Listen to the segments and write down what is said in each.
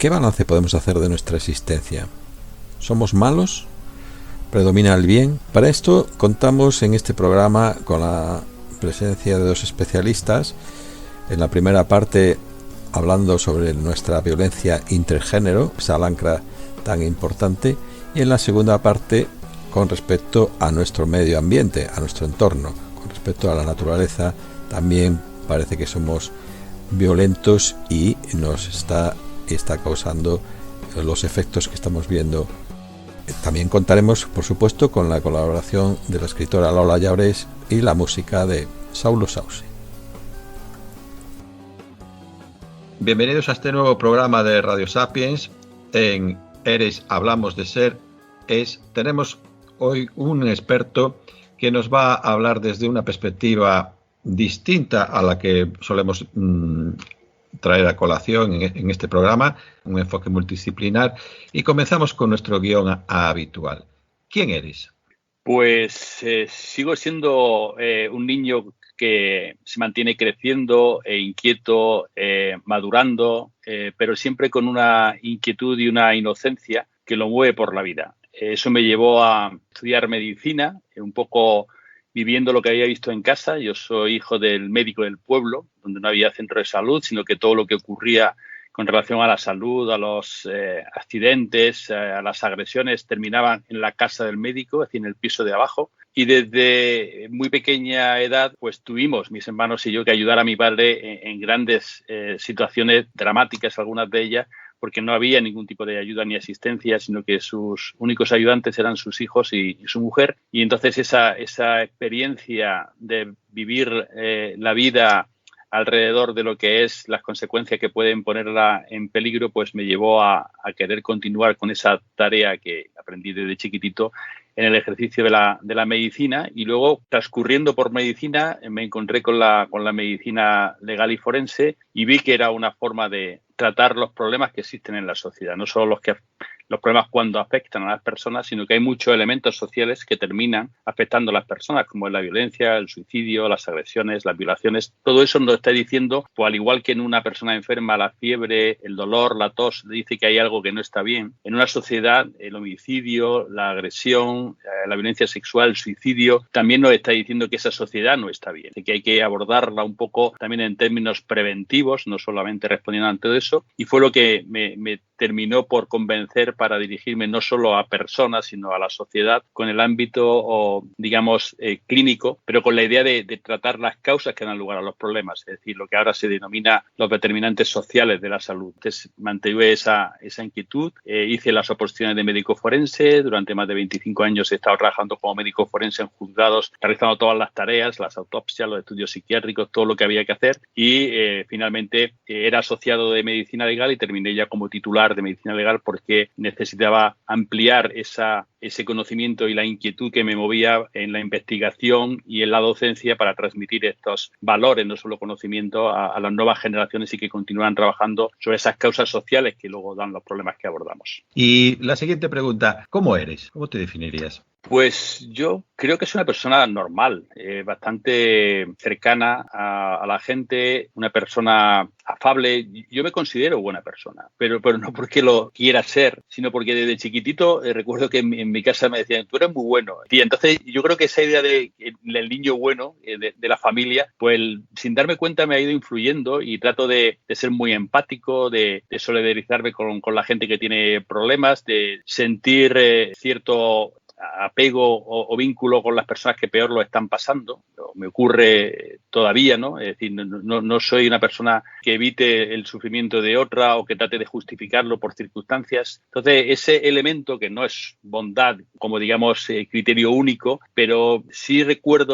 ¿Qué balance podemos hacer de nuestra existencia? ¿Somos malos? ¿Predomina el bien? Para esto contamos en este programa con la presencia de dos especialistas. En la primera parte, hablando sobre nuestra violencia intergénero, esa lancra tan importante, y en la segunda parte, con respecto a nuestro medio ambiente, a nuestro entorno, con respecto a la naturaleza, también parece que somos violentos y nos está causando los efectos que estamos viendo. También contaremos, por supuesto, con la colaboración de la escritora Lola Llaures y la música de Saulo Sauce. Bienvenidos a este nuevo programa de Radio Sapiens. En Eres Hablamos de Ser. Tenemos hoy un experto que nos va a hablar desde una perspectiva distinta a la que solemos traer a colación en este programa, un enfoque multidisciplinar, y comenzamos con nuestro guión habitual. ¿Quién eres? Pues sigo siendo un niño que se mantiene creciendo, inquieto, madurando, pero siempre con una inquietud y una inocencia que lo mueve por la vida. Eso me llevó a estudiar medicina, un poco viviendo lo que había visto en casa. Yo soy hijo del médico del pueblo, donde no había centro de salud, sino que todo lo que ocurría con relación a la salud, a los accidentes, a las agresiones, terminaban en la casa del médico, es decir, en el piso de abajo. Y desde muy pequeña edad, pues tuvimos, mis hermanos y yo, que ayudar a mi padre en grandes situaciones dramáticas, algunas de ellas, porque no había ningún tipo de ayuda ni asistencia, sino que sus únicos ayudantes eran sus hijos y su mujer. Y entonces esa experiencia de vivir la vida alrededor de lo que es las consecuencias que pueden ponerla en peligro, pues me llevó a querer continuar con esa tarea que aprendí desde chiquitito en el ejercicio de la medicina. Y luego, transcurriendo por medicina, me encontré con la medicina legal y forense y vi que era una forma de tratar los problemas que existen en la sociedad, no solo los problemas cuando afectan a las personas, sino que hay muchos elementos sociales que terminan afectando a las personas, como es la violencia, el suicidio, las agresiones, las violaciones. Todo eso nos está diciendo, pues, al igual que en una persona enferma, la fiebre, el dolor, la tos, dice que hay algo que no está bien. En una sociedad, el homicidio, la agresión, la violencia sexual, el suicidio, también nos está diciendo que esa sociedad no está bien, que hay que abordarla un poco también en términos preventivos, no solamente respondiendo ante eso. Y fue lo que me terminó por convencer para dirigirme no solo a personas, sino a la sociedad con el ámbito, digamos, clínico, pero con la idea de tratar las causas que dan lugar a los problemas, es decir, lo que ahora se denomina los determinantes sociales de la salud. Entonces, mantuve esa inquietud, hice las oposiciones de médico forense, durante más de 25 años he estado trabajando como médico forense en juzgados, realizando todas las tareas, las autopsias, los estudios psiquiátricos, todo lo que había que hacer, y finalmente era asociado de medicina legal y terminé ya como titular de medicina legal porque necesitaba ampliar ese conocimiento y la inquietud que me movía en la investigación y en la docencia para transmitir estos valores, no solo conocimiento, a las nuevas generaciones y que continúan trabajando sobre esas causas sociales que luego dan los problemas que abordamos. Y la siguiente pregunta, ¿cómo eres? ¿Cómo te definirías? Pues yo creo que es una persona normal, bastante cercana a la gente, una persona afable. Yo me considero buena persona, pero no porque lo quiera ser, sino porque desde chiquitito recuerdo que en mi casa me decían, tú eres muy bueno. Y entonces yo creo que esa idea del niño bueno, de la familia, pues sin darme cuenta me ha ido influyendo y trato de ser muy empático, de solidarizarme con la gente que tiene problemas, de sentir cierto apego o vínculo con las personas que peor lo están pasando. Me ocurre todavía, ¿no? Es decir, no soy una persona que evite el sufrimiento de otra o que trate de justificarlo por circunstancias. Entonces, ese elemento que no es bondad como, digamos, criterio único, pero sí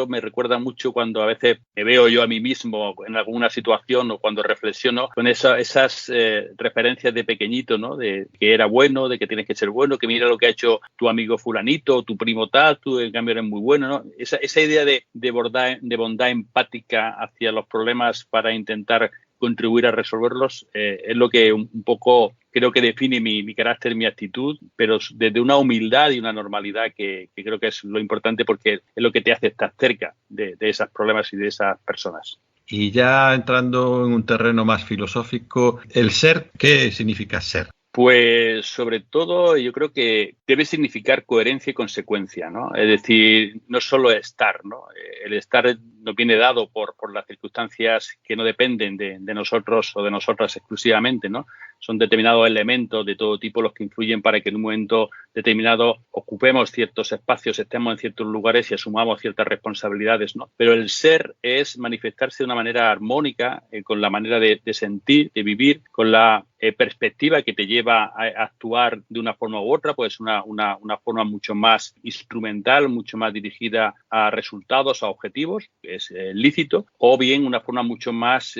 me recuerda mucho cuando a veces me veo yo a mí mismo en alguna situación o cuando reflexiono con esas referencias de pequeñito, ¿no? De que era bueno, de que tienes que ser bueno, que mira lo que ha hecho tu amigo fulanito, tu primo tal, tú en cambio eres muy bueno, ¿no? Esa idea de bondad empática hacia los problemas para intentar contribuir a resolverlos es lo que un poco creo que define mi carácter, mi actitud, pero desde una humildad y una normalidad que creo que es lo importante porque es lo que te hace estar cerca de esos problemas y de esas personas. Y ya entrando en un terreno más filosófico, el ser, ¿qué significa ser? Pues sobre todo yo creo que debe significar coherencia y consecuencia, ¿no? Es decir, no solo estar, ¿no? El estar nos viene dado por las circunstancias que no dependen de nosotros o de nosotras exclusivamente, ¿no? Son determinados elementos de todo tipo los que influyen para que en un momento determinado ocupemos ciertos espacios, estemos en ciertos lugares y asumamos ciertas responsabilidades, ¿no? Pero el ser es manifestarse de una manera armónica, con la manera de sentir, de vivir, con la perspectiva que te lleva a actuar de una forma u otra, pues una forma mucho más instrumental, mucho más dirigida a resultados, a objetivos, que es lícito, o bien una forma mucho más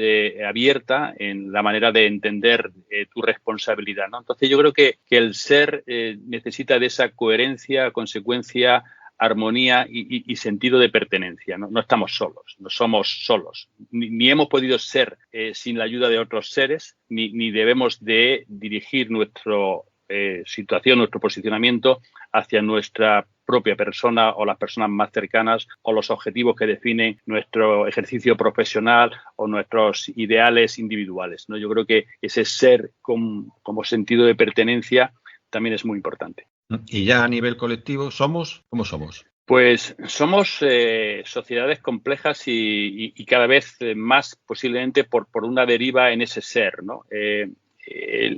abierta en la manera de entender tu responsabilidad, ¿no? Entonces yo creo que el ser necesita de esa coherencia, consecuencia, armonía y sentido de pertenencia, ¿no? No estamos solos, no somos solos, ni hemos podido ser sin la ayuda de otros seres, ni debemos de dirigir nuestra situación, nuestro posicionamiento hacia nuestra propia persona o las personas más cercanas o los objetivos que definen nuestro ejercicio profesional o nuestros ideales individuales, ¿no? Yo creo que ese ser como sentido de pertenencia también es muy importante. Y ya a nivel colectivo, ¿cómo somos? Pues somos sociedades complejas y cada vez más posiblemente por una deriva en ese ser, ¿no?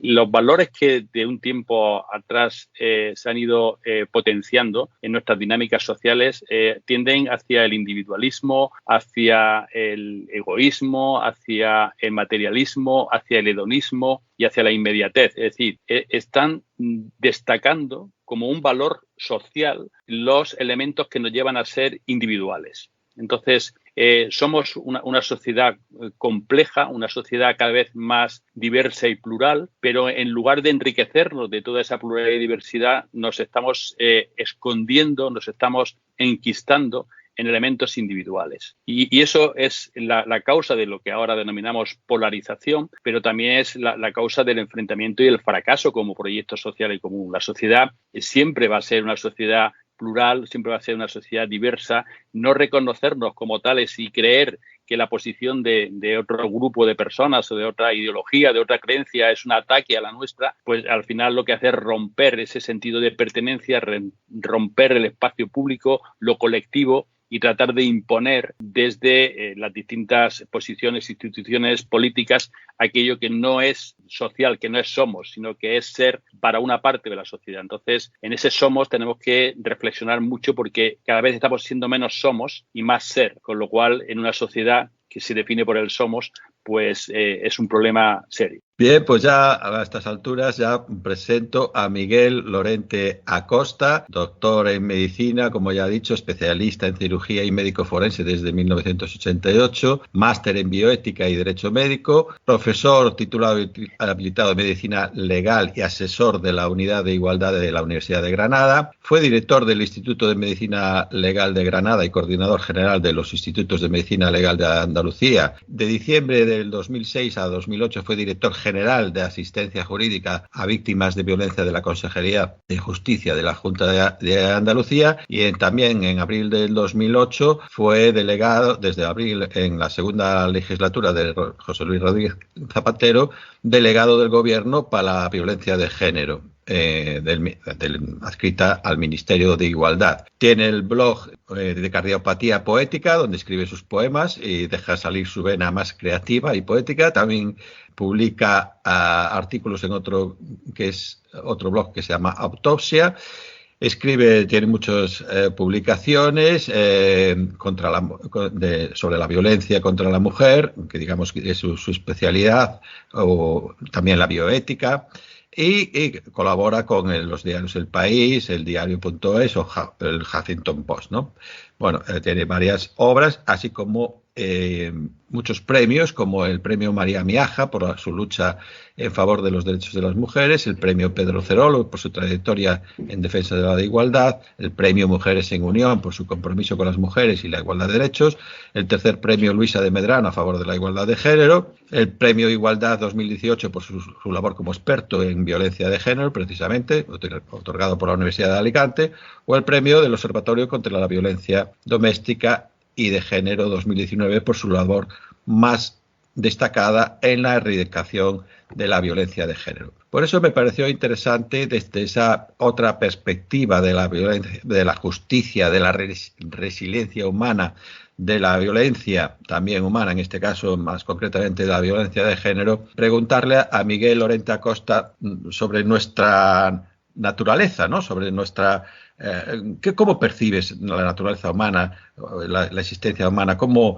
Los valores que de un tiempo atrás se han ido potenciando en nuestras dinámicas sociales tienden hacia el individualismo, hacia el egoísmo, hacia el materialismo, hacia el hedonismo y hacia la inmediatez. Es decir, están destacando como un valor social los elementos que nos llevan a ser individuales. Entonces, somos una sociedad compleja, una sociedad cada vez más diversa y plural, pero en lugar de enriquecernos de toda esa pluralidad y diversidad, nos estamos escondiendo, nos estamos enquistando en elementos individuales. Y eso es la causa de lo que ahora denominamos polarización, pero también es la causa del enfrentamiento y el fracaso como proyecto social y común. La sociedad siempre va a ser una sociedad plural, siempre va a ser una sociedad diversa. No reconocernos como tales y creer que la posición de otro grupo de personas o de otra ideología, de otra creencia es un ataque a la nuestra, pues al final lo que hace es romper ese sentido de pertenencia, romper el espacio público, lo colectivo, y tratar de imponer desde las distintas posiciones, instituciones políticas, aquello que no es social, que no es somos, sino que es ser para una parte de la sociedad. Entonces, en ese somos tenemos que reflexionar mucho porque cada vez estamos siendo menos somos y más ser, con lo cual en una sociedad que se define por el somos, pues es un problema serio. Bien, pues ya a estas alturas ya presento a Miguel Lorente Acosta, doctor en medicina, como ya he dicho, especialista en cirugía y médico forense desde 1988, máster en bioética y derecho médico, profesor titulado y habilitado en medicina legal y asesor de la Unidad de Igualdad de la Universidad de Granada, fue director del Instituto de Medicina Legal de Granada y coordinador general de los Institutos de Medicina Legal de Andalucía. De diciembre del 2006 a 2008 fue director general de asistencia jurídica a víctimas de violencia de la Consejería de Justicia de la Junta de Andalucía y también en abril del 2008 fue delegado, desde abril en la segunda legislatura de José Luis Rodríguez Zapatero, delegado del Gobierno para la violencia de género. Adscrita al Ministerio de Igualdad. Tiene el blog de Cardiopatía Poética, donde escribe sus poemas y deja salir su vena más creativa y poética. También publica artículos en otro blog que se llama Autopsia. Escribe, tiene muchas publicaciones sobre la violencia contra la mujer, que digamos que es su especialidad, o también la bioética. Y colabora con los diarios El País, el Diario.es o el Huffington Post, ¿no? Bueno, tiene varias obras, así como muchos premios, como el premio María Miaja por su lucha en favor de los derechos de las mujeres, el premio Pedro Cerolo por su trayectoria en defensa de la igualdad, el premio Mujeres en Unión por su compromiso con las mujeres y la igualdad de derechos, el tercer premio Luisa de Medrano a favor de la igualdad de género, el premio Igualdad 2018 por su labor como experto en violencia de género, precisamente, otorgado por la Universidad de Alicante, o el premio del Observatorio contra la Violencia Doméstica y de Género 2019 por su labor más destacada en la erradicación de la violencia de género. Por eso me pareció interesante desde esa otra perspectiva de la violencia, de la justicia, de la resiliencia humana, de la violencia también humana, en este caso más concretamente de la violencia de género, preguntarle a Miguel Lorente Acosta sobre nuestra naturaleza, ¿no? Sobre nuestra ¿cómo percibes la naturaleza humana, la existencia humana? ¿Cómo,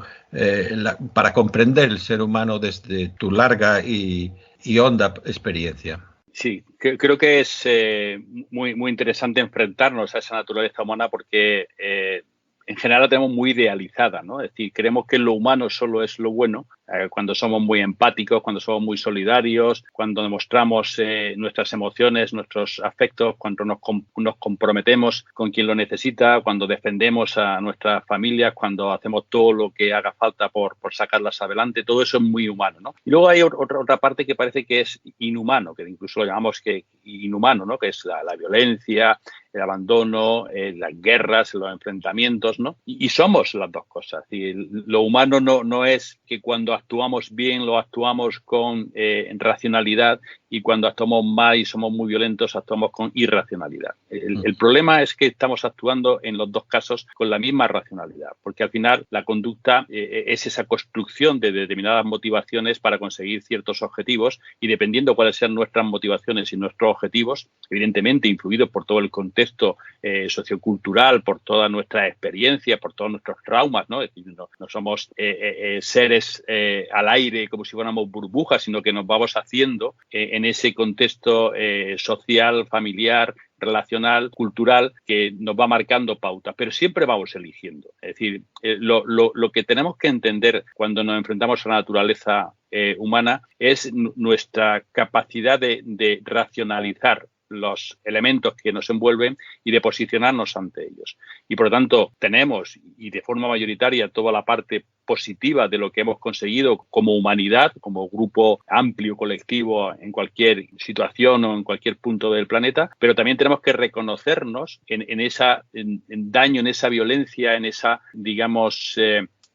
para comprender el ser humano desde tu larga y honda experiencia? Sí, creo que es muy interesante enfrentarnos a esa naturaleza humana porque en general la tenemos muy idealizada, ¿no? Es decir, creemos que lo humano solo es lo bueno cuando somos muy empáticos, cuando somos muy solidarios, cuando demostramos nuestras emociones, nuestros afectos, cuando nos comprometemos con quien lo necesita, cuando defendemos a nuestras familias, cuando hacemos todo lo que haga falta por sacarlas adelante. Todo eso es muy humano, ¿no? Y luego hay otra parte que parece que es inhumano, que incluso lo llamamos que inhumano, ¿no? Que es la violencia, el abandono, las guerras, los enfrentamientos, ¿no? Y somos las dos cosas. Y lo humano no es que cuando actuamos bien lo actuamos con racionalidad y cuando actuamos mal y somos muy violentos actuamos con irracionalidad. El problema es que estamos actuando en los dos casos con la misma racionalidad, porque al final la conducta es esa construcción de determinadas motivaciones para conseguir ciertos objetivos y dependiendo cuáles sean nuestras motivaciones y nuestros objetivos, evidentemente influidos por todo el contexto sociocultural, por toda nuestra experiencia, por todos nuestros traumas, ¿no? Es decir, no somos seres al aire como si fuéramos burbujas, sino que nos vamos haciendo en ese contexto social, familiar, relacional, cultural, que nos va marcando pautas, pero siempre vamos eligiendo. Es decir, lo que tenemos que entender cuando nos enfrentamos a la naturaleza humana es nuestra capacidad de racionalizar los elementos que nos envuelven y de posicionarnos ante ellos. Y por lo tanto tenemos, y de forma mayoritaria, toda la parte positiva de lo que hemos conseguido como humanidad, como grupo amplio, colectivo, en cualquier situación o en cualquier punto del planeta, pero también tenemos que reconocernos en esa daño, en esa violencia, en esa, digamos,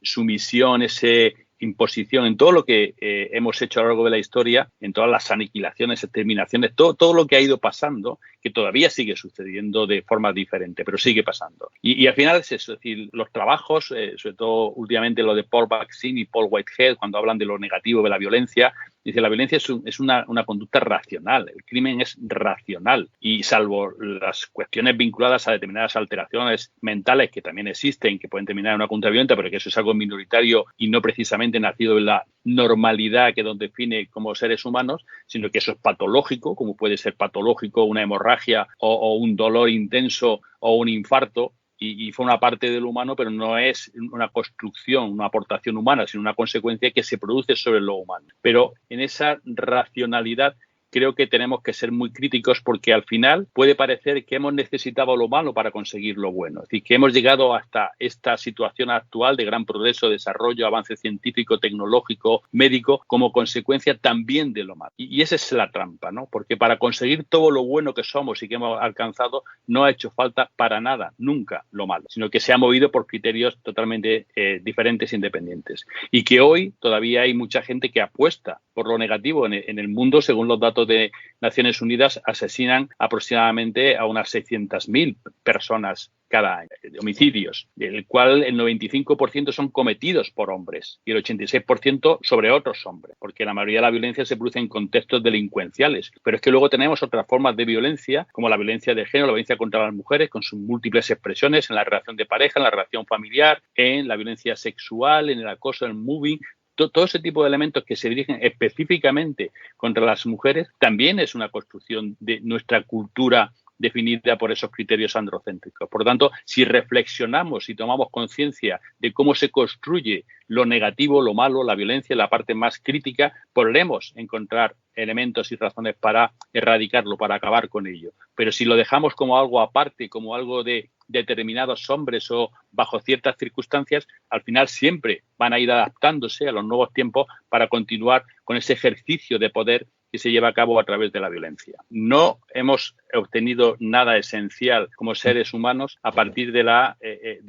sumisión, ese imposición, en todo lo que hemos hecho a lo largo de la historia, en todas las aniquilaciones, exterminaciones, todo lo que ha ido pasando, que todavía sigue sucediendo de forma diferente, pero sigue pasando. Y al final es eso, es decir, los trabajos, sobre todo últimamente lo de Paul Vaccine y Paul Whitehead, cuando hablan de lo negativo de la violencia, dice, la violencia es una conducta racional, el crimen es racional y salvo las cuestiones vinculadas a determinadas alteraciones mentales que también existen, que pueden terminar en una conducta violenta, pero que eso es algo minoritario y no precisamente nacido en la normalidad que nos define como seres humanos, sino que eso es patológico, como puede ser patológico una hemorragia o un dolor intenso o un infarto, y fue una parte del humano, pero no es una construcción, una aportación humana, sino una consecuencia que se produce sobre lo humano. Pero en esa racionalidad creo que tenemos que ser muy críticos porque al final puede parecer que hemos necesitado lo malo para conseguir lo bueno. Es decir, que hemos llegado hasta esta situación actual de gran progreso, desarrollo, avance científico, tecnológico, médico, como consecuencia también de lo malo. Y esa es la trampa, ¿no? Porque para conseguir todo lo bueno que somos y que hemos alcanzado no ha hecho falta para nada, nunca lo malo, sino que se ha movido por criterios totalmente diferentes e independientes. Y que hoy todavía hay mucha gente que apuesta por lo negativo. En el mundo, según los datos de Naciones Unidas, asesinan aproximadamente a unas 600.000 personas cada año de homicidios, del cual el 95% son cometidos por hombres y el 86% sobre otros hombres, porque la mayoría de la violencia se produce en contextos delincuenciales. Pero es que luego tenemos otras formas de violencia, como la violencia de género, la violencia contra las mujeres, con sus múltiples expresiones en la relación de pareja, en la relación familiar, en la violencia sexual, en el acoso, en el mobbing. Todo ese tipo de elementos que se dirigen específicamente contra las mujeres también es una construcción de nuestra cultura definida por esos criterios androcéntricos. Por lo tanto, si reflexionamos y tomamos conciencia de cómo se construye lo negativo, lo malo, la violencia, la parte más crítica, podremos encontrar elementos y razones para erradicarlo, para acabar con ello. Pero si lo dejamos como algo aparte, como algo de determinados hombres o bajo ciertas circunstancias, al final siempre van a ir adaptándose a los nuevos tiempos para continuar con ese ejercicio de poder que se lleva a cabo a través de la violencia. No hemos obtenido nada esencial como seres humanos a partir de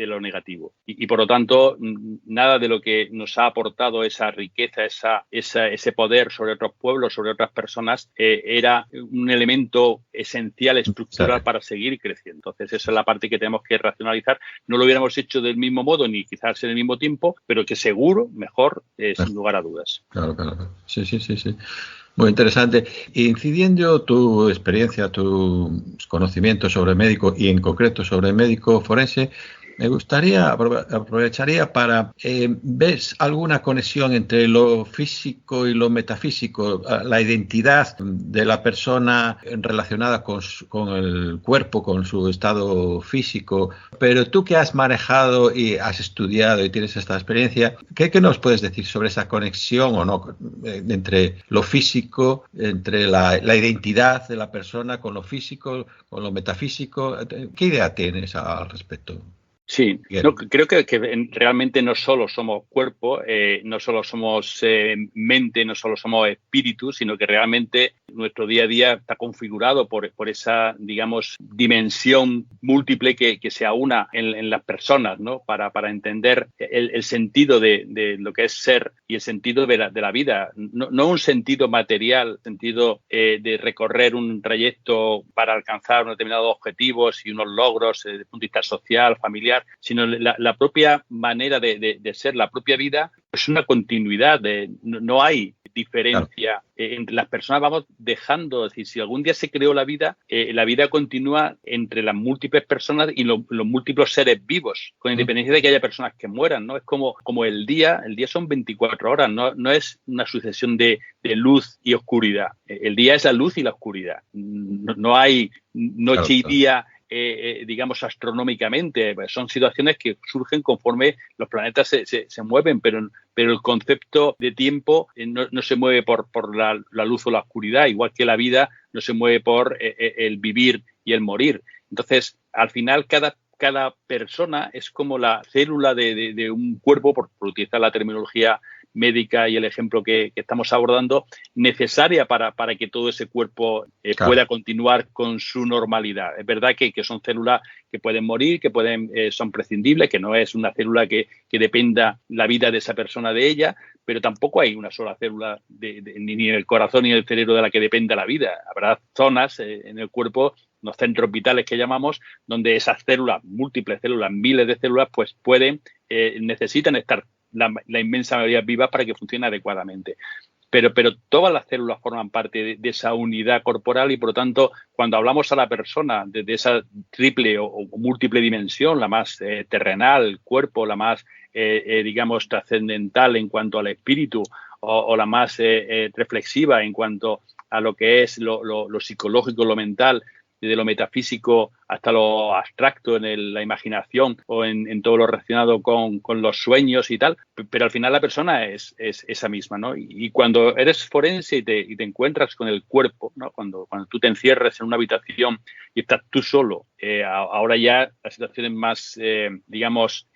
lo negativo. Y por lo tanto, nada de lo que nos ha aportado esa riqueza, ese poder sobre otros pueblos, sobre otras personas, era un elemento esencial, estructural para seguir creciendo. Entonces, esa es la parte que tenemos que racionalizar. No lo hubiéramos hecho del mismo modo, ni quizás en el mismo tiempo, pero que seguro, mejor, sin lugar a dudas. Claro. Sí. Muy interesante. Incidiendo tu experiencia, tus conocimientos sobre médico y en concreto sobre médico forense, me gustaría, aprovecharía para, ¿ves alguna conexión entre lo físico y lo metafísico, la identidad de la persona relacionada con el cuerpo, con su estado físico? Pero tú que has manejado y has estudiado y tienes esta experiencia, ¿qué nos puedes decir sobre esa conexión o no entre lo físico, entre la identidad de la persona con lo físico, con lo metafísico? ¿Qué idea tienes al respecto? Sí, no, creo que realmente no solo somos cuerpo, no solo somos mente, no solo somos espíritu, sino que realmente nuestro día a día está configurado por esa, digamos, dimensión múltiple que se aúna en las personas, ¿no? Para entender el sentido de lo que es ser y el sentido de la vida. No un sentido material, sentido de recorrer un trayecto para alcanzar unos determinados objetivos y unos logros desde el punto de vista social, familiar, sino la propia manera de ser, la propia vida, es una continuidad, no hay diferencia. Entre las personas vamos dejando, es decir, si algún día se creó la vida continúa entre las múltiples personas y los múltiples seres vivos, con independencia de que haya personas que mueran, ¿no? Es como el día son 24 horas, no es una sucesión de luz y oscuridad. El día es la luz y la oscuridad. No hay noche y día, digamos, astronómicamente. Son situaciones que surgen conforme los planetas se mueven, pero el concepto de tiempo no se mueve por la luz o la oscuridad, igual que la vida no se mueve por el vivir y el morir. Entonces, al final, cada persona es como la célula de un cuerpo, por utilizar la terminología médica y el ejemplo que estamos abordando, necesaria para que todo ese cuerpo pueda continuar con su normalidad. Es verdad que son células que pueden morir, que son prescindibles, que no es una célula que dependa la vida de esa persona de ella, pero tampoco hay una sola célula ni en el corazón ni en el cerebro de la que dependa la vida. Habrá zonas en el cuerpo, los centros vitales que llamamos, donde esas células, múltiples células, miles de células, pues necesitan estar la inmensa mayoría vivas para que funcione adecuadamente. Pero todas las células forman parte de esa unidad corporal y, por lo tanto, cuando hablamos a la persona desde esa triple o múltiple dimensión, la más terrenal, el cuerpo, la más, digamos, trascendental en cuanto al espíritu o la más reflexiva en cuanto a lo que es lo psicológico, lo mental, desde lo metafísico hasta lo abstracto en la imaginación o en todo lo relacionado con los sueños y tal, pero al final la persona es esa misma, ¿no? Y cuando eres forense y te encuentras con el cuerpo, ¿no? Cuando tú te encierras en una habitación y estás tú solo, ahora ya las situaciones más, digamos,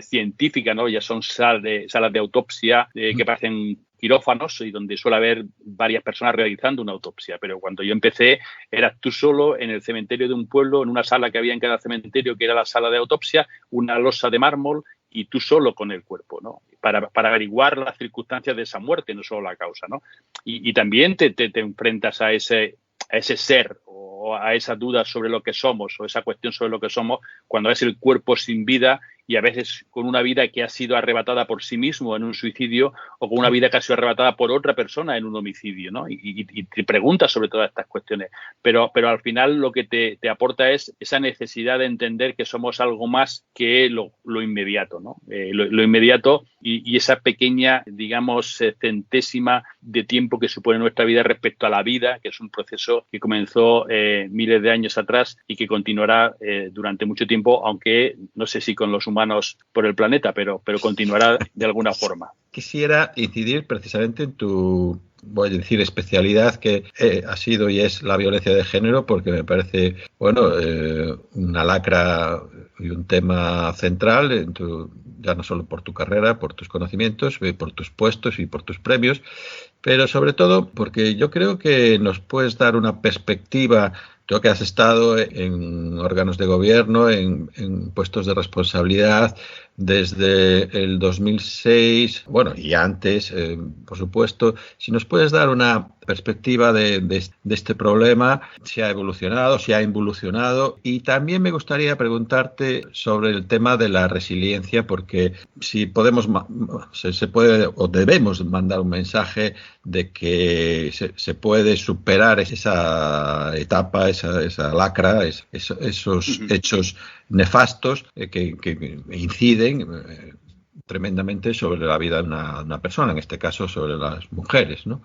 científicas, ¿no? Ya son salas de autopsia que parecen quirófanos y donde suele haber varias personas realizando una autopsia. Pero cuando yo empecé, eras tú solo en el cementerio de un pueblo, en una sala que había en cada cementerio, que era la sala de autopsia, una losa de mármol y tú solo con el cuerpo, ¿no? Para averiguar las circunstancias de esa muerte, no solo la causa, ¿no? Y también te enfrentas a ese ser o a esa duda sobre lo que somos o esa cuestión sobre lo que somos cuando es el cuerpo sin vida y a veces con una vida que ha sido arrebatada por sí mismo en un suicidio o con una vida que ha sido arrebatada por otra persona en un homicidio, ¿no? Y te preguntas sobre todas estas cuestiones. Pero al final lo que te aporta es esa necesidad de entender que somos algo más que lo inmediato, ¿no? Lo inmediato y esa pequeña, digamos, centésima de tiempo que supone nuestra vida respecto a la vida, que es un proceso que comenzó miles de años atrás y que continuará durante mucho tiempo, aunque no sé si con los humanos por el planeta, pero continuará de alguna forma. Quisiera incidir precisamente en tu, voy a decir, especialidad, que ha sido y es la violencia de género, porque me parece, una lacra y un tema central, ya no solo por tu carrera, por tus conocimientos, por tus puestos y por tus premios. pero sobre todo porque yo creo que nos puedes dar una perspectiva. Tú que has estado en órganos de gobierno, en puestos de responsabilidad desde el 2006, bueno, y antes, por supuesto, si nos puedes dar una perspectiva de este problema, si ha evolucionado, si ha involucionado, y también me gustaría preguntarte sobre el tema de la resiliencia, porque si podemos, se puede o debemos mandar un mensaje de que se puede superar esa etapa, esa lacra, esos hechos nefastos que inciden tremendamente sobre la vida de una persona, en este caso sobre las mujeres, ¿no?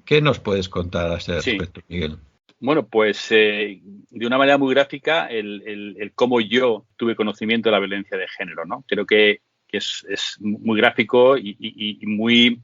¿Qué nos puedes contar a ese respecto, Miguel? Bueno, pues de una manera muy gráfica, el cómo yo tuve conocimiento de la violencia de género, ¿no? Creo que es muy gráfico y muy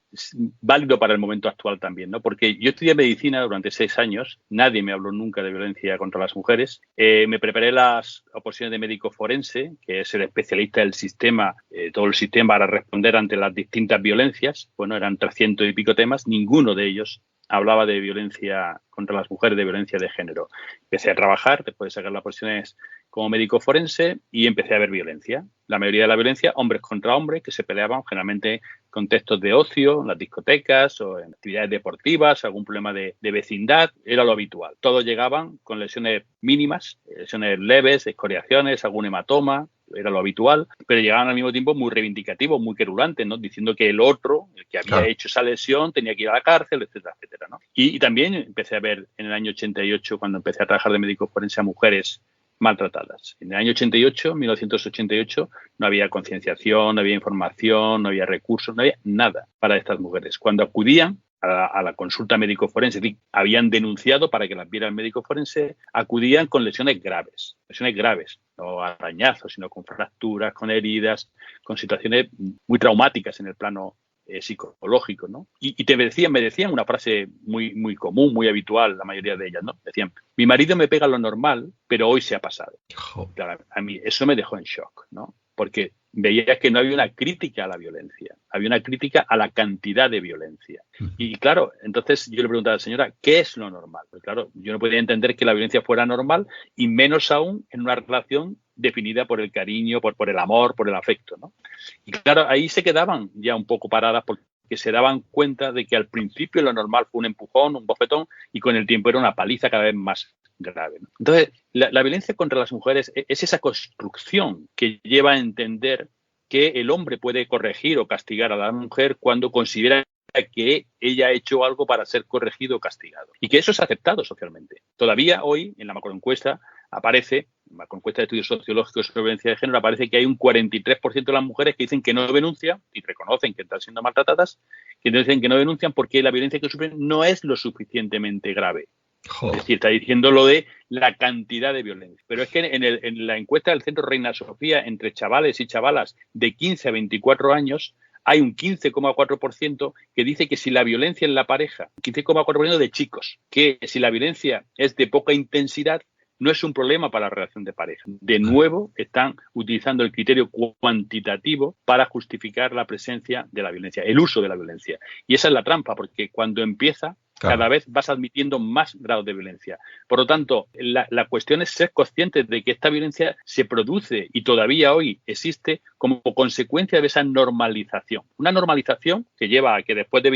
válido para el momento actual también, ¿no? Porque yo estudié medicina durante 6 años, nadie me habló nunca de violencia contra las mujeres. Me preparé las oposiciones de médico forense, que es el especialista del sistema, todo el sistema para responder ante las distintas violencias. Bueno, eran 300 y pico temas, ninguno de ellos hablaba de violencia contra las mujeres, de violencia de género. Empecé a trabajar, después de sacar las posiciones como médico forense, y empecé a ver violencia. La mayoría de la violencia, hombres contra hombres, que se peleaban generalmente en contextos de ocio, en las discotecas o en actividades deportivas, algún problema de vecindad, era lo habitual. Todos llegaban con lesiones mínimas, lesiones leves, escoriaciones, algún hematoma, era lo habitual, pero llegaban al mismo tiempo muy reivindicativos, muy querulantes, ¿no? Diciendo que el otro, el que había hecho esa lesión, tenía que ir a la cárcel, etcétera, etcétera, ¿no? Y también empecé a ver en el año 88, cuando empecé a trabajar de médico forense, a mujeres maltratadas. En el año 88, 1988, no había concienciación, no había información, no había recursos, no había nada para estas mujeres. Cuando acudían a la consulta médico forense, es decir, habían denunciado para que las viera el médico forense, acudían con lesiones graves, no arañazos, sino con fracturas, con heridas, con situaciones muy traumáticas en el plano psicológico, ¿no? Y me decían una frase muy común, muy habitual, la mayoría de ellas, ¿no? Decían: mi marido me pega lo normal, pero hoy se ha pasado. Claro, a mí eso me dejó en shock, ¿no? Porque veía que no había una crítica a la violencia, había una crítica a la cantidad de violencia. Y claro, entonces yo le preguntaba a la señora, ¿qué es lo normal? Pues claro, yo no podía entender que la violencia fuera normal, y menos aún en una relación definida por el cariño, por el amor, por el afecto, ¿no? Y claro, ahí se quedaban ya un poco paradas porque se daban cuenta de que al principio lo normal fue un empujón, un bofetón, y con el tiempo era una paliza cada vez más grave, ¿no? Entonces, la violencia contra las mujeres es esa construcción que lleva a entender que el hombre puede corregir o castigar a la mujer cuando considera que ella ha hecho algo para ser corregido o castigado, y que eso es aceptado socialmente. Todavía hoy, en la macroencuesta, aparece, en la macroencuesta de estudios sociológicos sobre violencia de género, aparece que hay un 43% de las mujeres que dicen que no denuncian y reconocen que están siendo maltratadas, que dicen que no denuncian porque la violencia que sufren no es lo suficientemente grave. Es decir, está diciendo lo de la cantidad de violencia. Pero es que en la encuesta del Centro Reina Sofía, entre chavales y chavalas de 15 a 24 años, hay un 15,4% que dice que si la violencia en la pareja, 15,4% de chicos, que si la violencia es de poca intensidad, no es un problema para la relación de pareja. De nuevo, están utilizando el criterio cuantitativo para justificar la presencia de la violencia, el uso de la violencia. Y esa es la trampa, porque cuando empieza, cada vez vas admitiendo más grados de violencia. Por lo tanto, la cuestión es ser conscientes de que esta violencia se produce y todavía hoy existe como consecuencia de esa normalización. Una normalización que lleva a que después de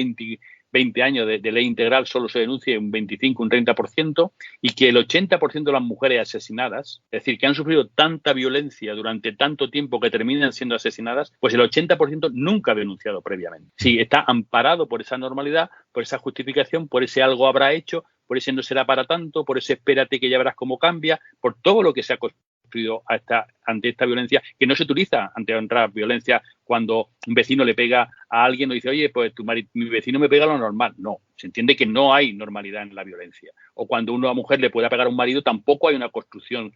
20 años de ley integral solo se denuncie un 25, un 30%, y que el 80% de las mujeres asesinadas, es decir, que han sufrido tanta violencia durante tanto tiempo que terminan siendo asesinadas, pues el 80% nunca ha denunciado previamente. Sí, está amparado por esa normalidad, por esa justificación, por ese algo habrá hecho, por ese no será para tanto, por ese espérate que ya verás cómo cambia, por todo lo que se ha construido ante esta violencia, que no se utiliza ante otra violencia cuando un vecino le pega a alguien o dice, oye, pues mi vecino me pega lo normal. No, se entiende que no hay normalidad en la violencia. O cuando una mujer le pueda pegar a un marido, tampoco hay una construcción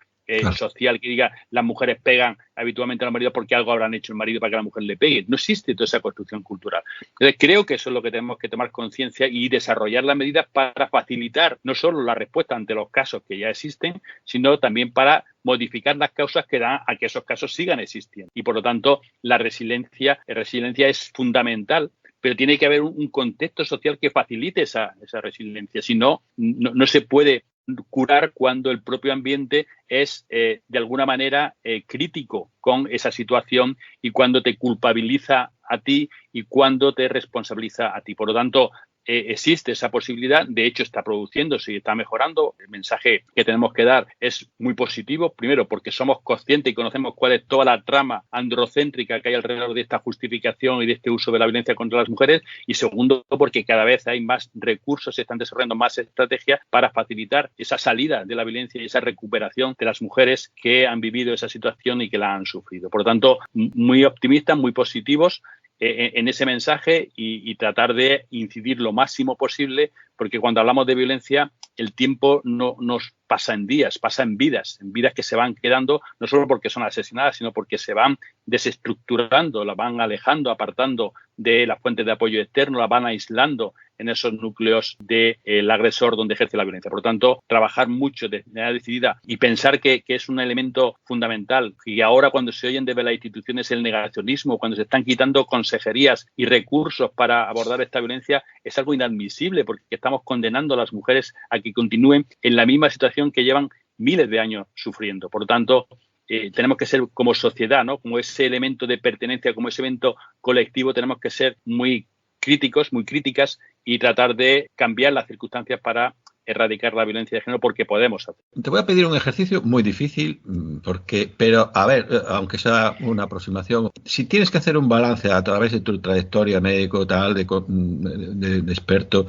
social que diga las mujeres pegan habitualmente a los maridos porque algo habrán hecho el marido para que la mujer le pegue. No existe toda esa construcción cultural. Entonces, creo que eso es lo que tenemos que tomar conciencia y desarrollar las medidas para facilitar no solo la respuesta ante los casos que ya existen, sino también para modificar las causas que dan a que esos casos sigan existiendo. Y, por lo tanto, la resiliencia es fundamental pero tiene que haber un contexto social que facilite esa resiliencia. Si no, no se puede curar cuando el propio ambiente es de alguna manera crítico con esa situación y cuando te culpabiliza a ti y cuando te responsabiliza a ti. Por lo tanto, existe esa posibilidad, de hecho está produciéndose y está mejorando. El mensaje que tenemos que dar es muy positivo, primero porque somos conscientes y conocemos cuál es toda la trama androcéntrica que hay alrededor de esta justificación y de este uso de la violencia contra las mujeres, y segundo porque cada vez hay más recursos, se están desarrollando más estrategias para facilitar esa salida de la violencia y esa recuperación de las mujeres que han vivido esa situación y que la han sufrido. Por lo tanto, muy optimistas, muy positivos en ese mensaje y tratar de incidir lo máximo posible, porque cuando hablamos de violencia el tiempo no nos pasa en días, pasa en vidas que se van quedando, no solo porque son asesinadas, sino porque se van desestructurando, las van alejando, apartando de las fuentes de apoyo externo, las van aislando en esos núcleos del agresor donde ejerce la violencia. Por lo tanto, trabajar mucho de manera decidida y pensar que es un elemento fundamental, y ahora cuando se oyen desde las instituciones el negacionismo, cuando se están quitando consejerías y recursos para abordar esta violencia, es algo inadmisible, porque estamos condenando a las mujeres a que continúen en la misma situación que llevan miles de años sufriendo. Por lo tanto, tenemos que ser como sociedad, ¿no? Como ese elemento de pertenencia, como ese evento colectivo, tenemos que ser muy críticos, muy críticas y tratar de cambiar las circunstancias para erradicar la violencia de género, porque podemos hacerlo. Te voy a pedir un ejercicio muy difícil, pero a ver, aunque sea una aproximación, si tienes que hacer un balance a través de tu trayectoria médico, tal, de experto,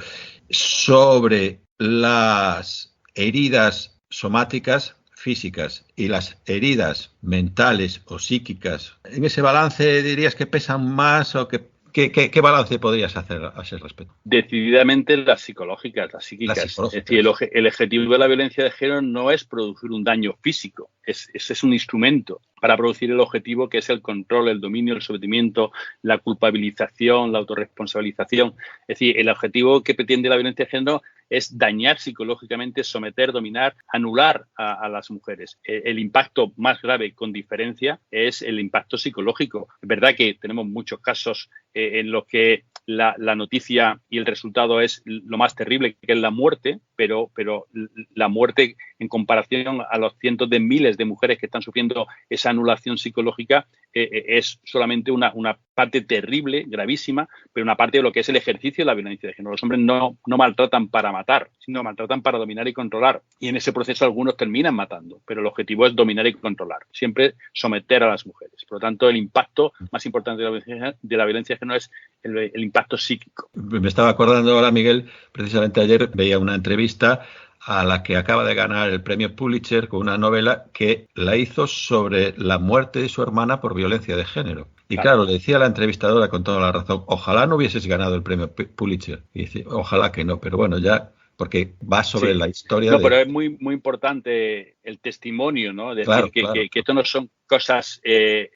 sobre las heridas somáticas, físicas, y las heridas mentales o psíquicas, ¿en ese balance dirías que pesan más o que ¿Qué balance podrías hacer a ese respecto? Decididamente las psicológicas, las psíquicas. Es decir, el objetivo de la violencia de género no es producir un daño físico, ese es un instrumento para producir el objetivo, que es el control, el dominio, el sometimiento, la culpabilización, la autorresponsabilización. Es decir, el objetivo que pretende la violencia de género es dañar psicológicamente, someter, dominar, anular a las mujeres. El impacto más grave, con diferencia, es el impacto psicológico. Es verdad que tenemos muchos casos en los que la noticia y el resultado es lo más terrible, que es la muerte, pero la muerte en comparación a los cientos de miles de mujeres que están sufriendo esa anulación psicológica es solamente una parte terrible, gravísima, pero una parte de lo que es el ejercicio de la violencia de género. Los hombres no maltratan para matar, sino maltratan para dominar y controlar. Y en ese proceso algunos terminan matando, pero el objetivo es dominar y controlar, siempre someter a las mujeres. Por lo tanto, el impacto más importante de la violencia de género es el impacto psíquico. Me estaba acordando ahora, Miguel, precisamente ayer veía una entrevista a la que acaba de ganar el premio Pulitzer con una novela que la hizo sobre la muerte de su hermana por violencia de género. Y claro, le decía a la entrevistadora con toda la razón, ojalá no hubieses ganado el premio Pulitzer. Y dice, ojalá que no, pero bueno, ya, porque va sobre la historia. No, pero es muy importante el testimonio, ¿no? Decir que esto no son cosas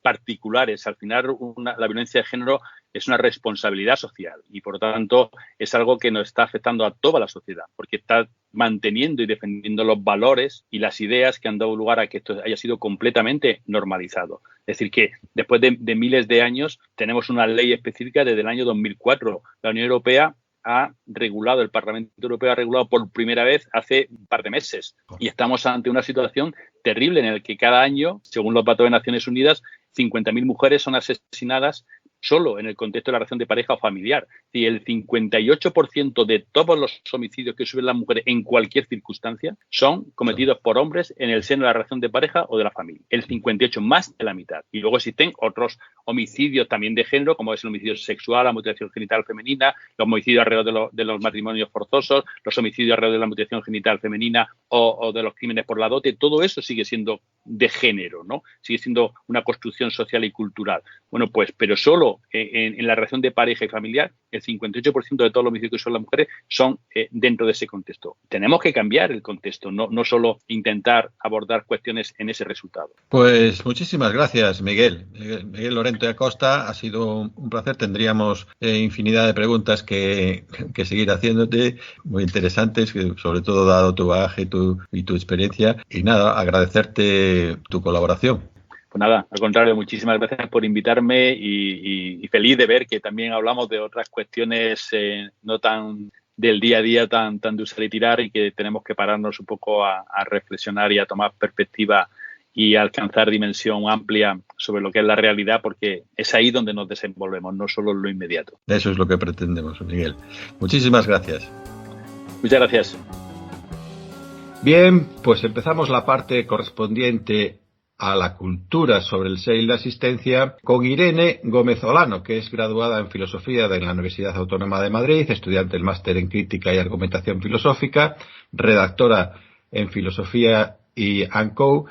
particulares. Al final, la violencia de género es una responsabilidad social y, por lo tanto, es algo que nos está afectando a toda la sociedad, porque está manteniendo y defendiendo los valores y las ideas que han dado lugar a que esto haya sido completamente normalizado. Es decir, que después de miles de años tenemos una ley específica desde el año 2004. La Unión Europea ha regulado, el Parlamento Europeo ha regulado por primera vez hace un par de meses, y estamos ante una situación terrible en la que cada año, según los datos de Naciones Unidas, 50.000 mujeres son asesinadas solo en el contexto de la relación de pareja o familiar. Y el 58% de todos los homicidios que sufren las mujeres en cualquier circunstancia son cometidos por hombres en el seno de la relación de pareja o de la familia. El 58%, más de la mitad. Y luego existen otros homicidios también de género, como es el homicidio sexual, la mutilación genital femenina, los homicidios alrededor de los matrimonios forzosos, los homicidios alrededor de la mutilación genital femenina o de los crímenes por la dote. Todo eso sigue siendo de género, ¿no? Sigue siendo una construcción social y cultural. Bueno, pues, pero solo en la relación de pareja y familiar, el 58% de todos los homicidios que son las mujeres son dentro de ese contexto. Tenemos que cambiar el contexto, no solo intentar abordar cuestiones en ese resultado. Pues muchísimas gracias, Miguel. Miguel Lorente Acosta, ha sido un placer. Tendríamos infinidad de preguntas que seguir haciéndote, muy interesantes, sobre todo dado tu bagaje y tu experiencia. Y nada, agradecerte tu colaboración. Pues nada, al contrario, muchísimas gracias por invitarme y feliz de ver que también hablamos de otras cuestiones no tan del día a día, tan de usar y tirar, y que tenemos que pararnos un poco a reflexionar y a tomar perspectiva y a alcanzar dimensión amplia sobre lo que es la realidad, porque es ahí donde nos desenvolvemos, no solo en lo inmediato. Eso es lo que pretendemos, Miguel. Muchísimas gracias. Muchas gracias. Bien, pues empezamos la parte correspondiente a la cultura sobre el ser y la asistencia con Irene Gómez Olano, que es graduada en Filosofía de la Universidad Autónoma de Madrid, estudiante del Máster en Crítica y Argumentación Filosófica, redactora en Filosofía y &Co,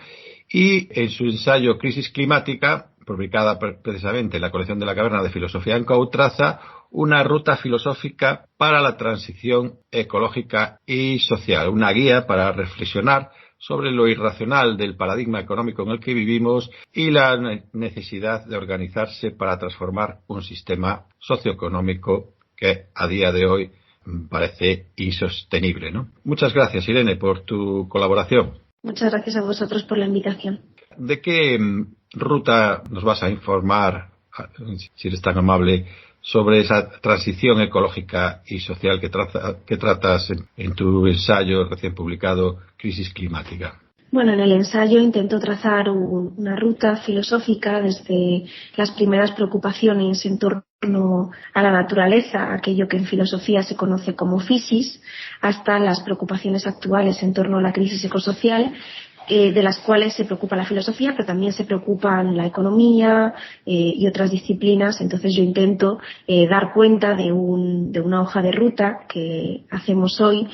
y en su ensayo Crisis Climática, publicada precisamente en la colección de la Caverna de Filosofía &Co, traza una ruta filosófica para la transición ecológica y social, una guía para reflexionar sobre lo irracional del paradigma económico en el que vivimos y la necesidad de organizarse para transformar un sistema socioeconómico que a día de hoy parece insostenible, ¿no? Muchas gracias, Irene, por tu colaboración. Muchas gracias a vosotros por la invitación. ¿De qué ruta nos vas a informar, si eres tan amable, sobre esa transición ecológica y social que tratas en tu ensayo recién publicado, Crisis Climática? Bueno, en el ensayo intento trazar una ruta filosófica desde las primeras preocupaciones en torno a la naturaleza, aquello que en filosofía se conoce como physis, hasta las preocupaciones actuales en torno a la crisis ecosocial, de las cuales se preocupa la filosofía, pero también se preocupan la economía y otras disciplinas. Entonces yo intento dar cuenta de una hoja de ruta que hacemos hoy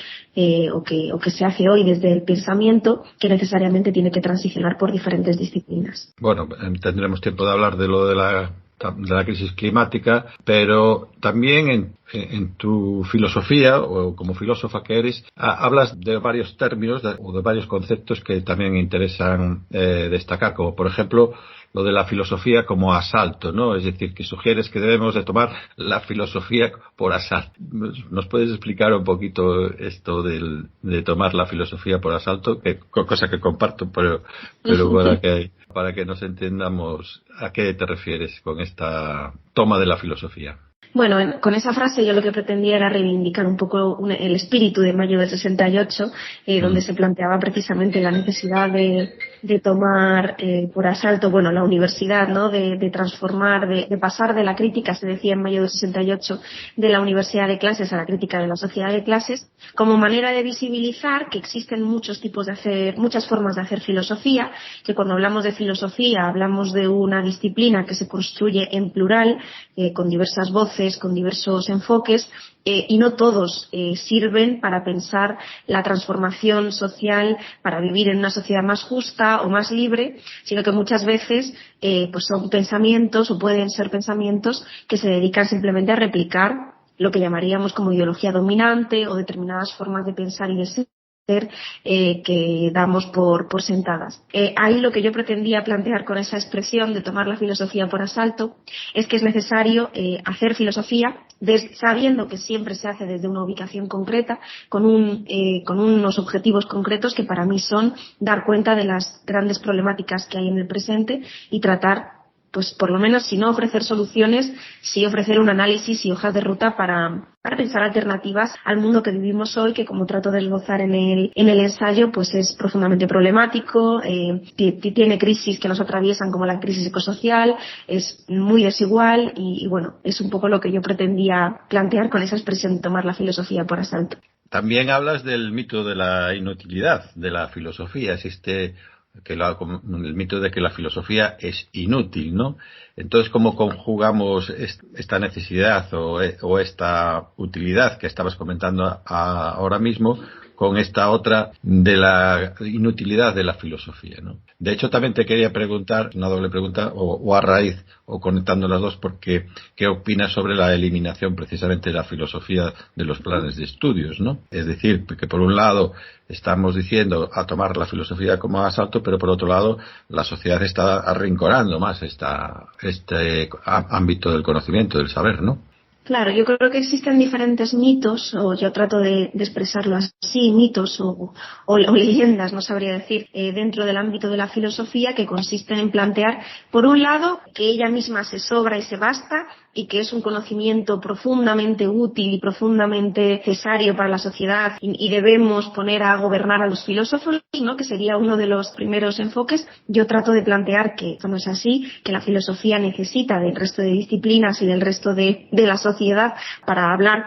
o que se hace hoy desde el pensamiento, que necesariamente tiene que transicionar por diferentes disciplinas. Bueno, tendremos tiempo de hablar de lo de la crisis climática, pero también en tu filosofía, o como filósofa que eres, hablas de varios términos o de varios conceptos que también interesan destacar, como por ejemplo lo de la filosofía como asalto, ¿no? Es decir, que sugieres que debemos de tomar la filosofía por asalto. ¿Nos puedes explicar un poquito esto de tomar la filosofía por asalto? Cosa que comparto, pero para que nos entendamos a qué te refieres con esta toma de la filosofía. Bueno, con esa frase yo lo que pretendía era reivindicar un poco el espíritu de mayo del 68, donde se planteaba precisamente la necesidad de tomar por asalto, bueno, la universidad, ¿no? De transformar, de pasar de la crítica, se decía en mayo del 68, de la universidad de clases a la crítica de la sociedad de clases, como manera de visibilizar que existen muchas formas de hacer filosofía, que cuando hablamos de filosofía hablamos de una disciplina que se construye en plural, con diversas voces, con diversos enfoques, y no todos sirven para pensar la transformación social, para vivir en una sociedad más justa o más libre, sino que muchas veces pues son pensamientos o pueden ser pensamientos que se dedican simplemente a replicar lo que llamaríamos como ideología dominante o determinadas formas de pensar y de ser que damos por sentadas. Ahí lo que yo pretendía plantear con esa expresión de tomar la filosofía por asalto es que es necesario hacer filosofía sabiendo que siempre se hace desde una ubicación concreta, con unos objetivos concretos que para mí son dar cuenta de las grandes problemáticas que hay en el presente y tratar, pues por lo menos, si no ofrecer soluciones, sí ofrecer un análisis y hojas de ruta para pensar alternativas al mundo que vivimos hoy, que como trato de esbozar en el ensayo, pues es profundamente problemático, tiene crisis que nos atraviesan como la crisis ecosocial, es muy desigual y bueno, es un poco lo que yo pretendía plantear con esa expresión de tomar la filosofía por asalto. También hablas del mito de la inutilidad de la filosofía. Existe el mito de que la filosofía es inútil, ¿no? Entonces, ¿cómo conjugamos esta necesidad o esta utilidad que estabas comentando ahora mismo con esta otra de la inutilidad de la filosofía, ¿no? De hecho, también te quería preguntar, una doble pregunta, o a raíz, o conectando las dos, porque ¿qué opinas sobre la eliminación precisamente de la filosofía de los planes de estudios, ¿no? Es decir, que por un lado estamos diciendo a tomar la filosofía como asalto, pero por otro lado la sociedad está arrinconando más este ámbito del conocimiento, del saber, ¿no? Claro, yo creo que existen diferentes mitos, o yo trato de expresarlo así, mitos o leyendas, no sabría decir, dentro del ámbito de la filosofía, que consisten en plantear, por un lado, que ella misma se sobra y se basta, y que es un conocimiento profundamente útil y profundamente necesario para la sociedad, y debemos poner a gobernar a los filósofos, ¿no?, que sería uno de los primeros enfoques. Yo trato de plantear que esto no es así, que la filosofía necesita del resto de disciplinas y del resto de la sociedad para hablar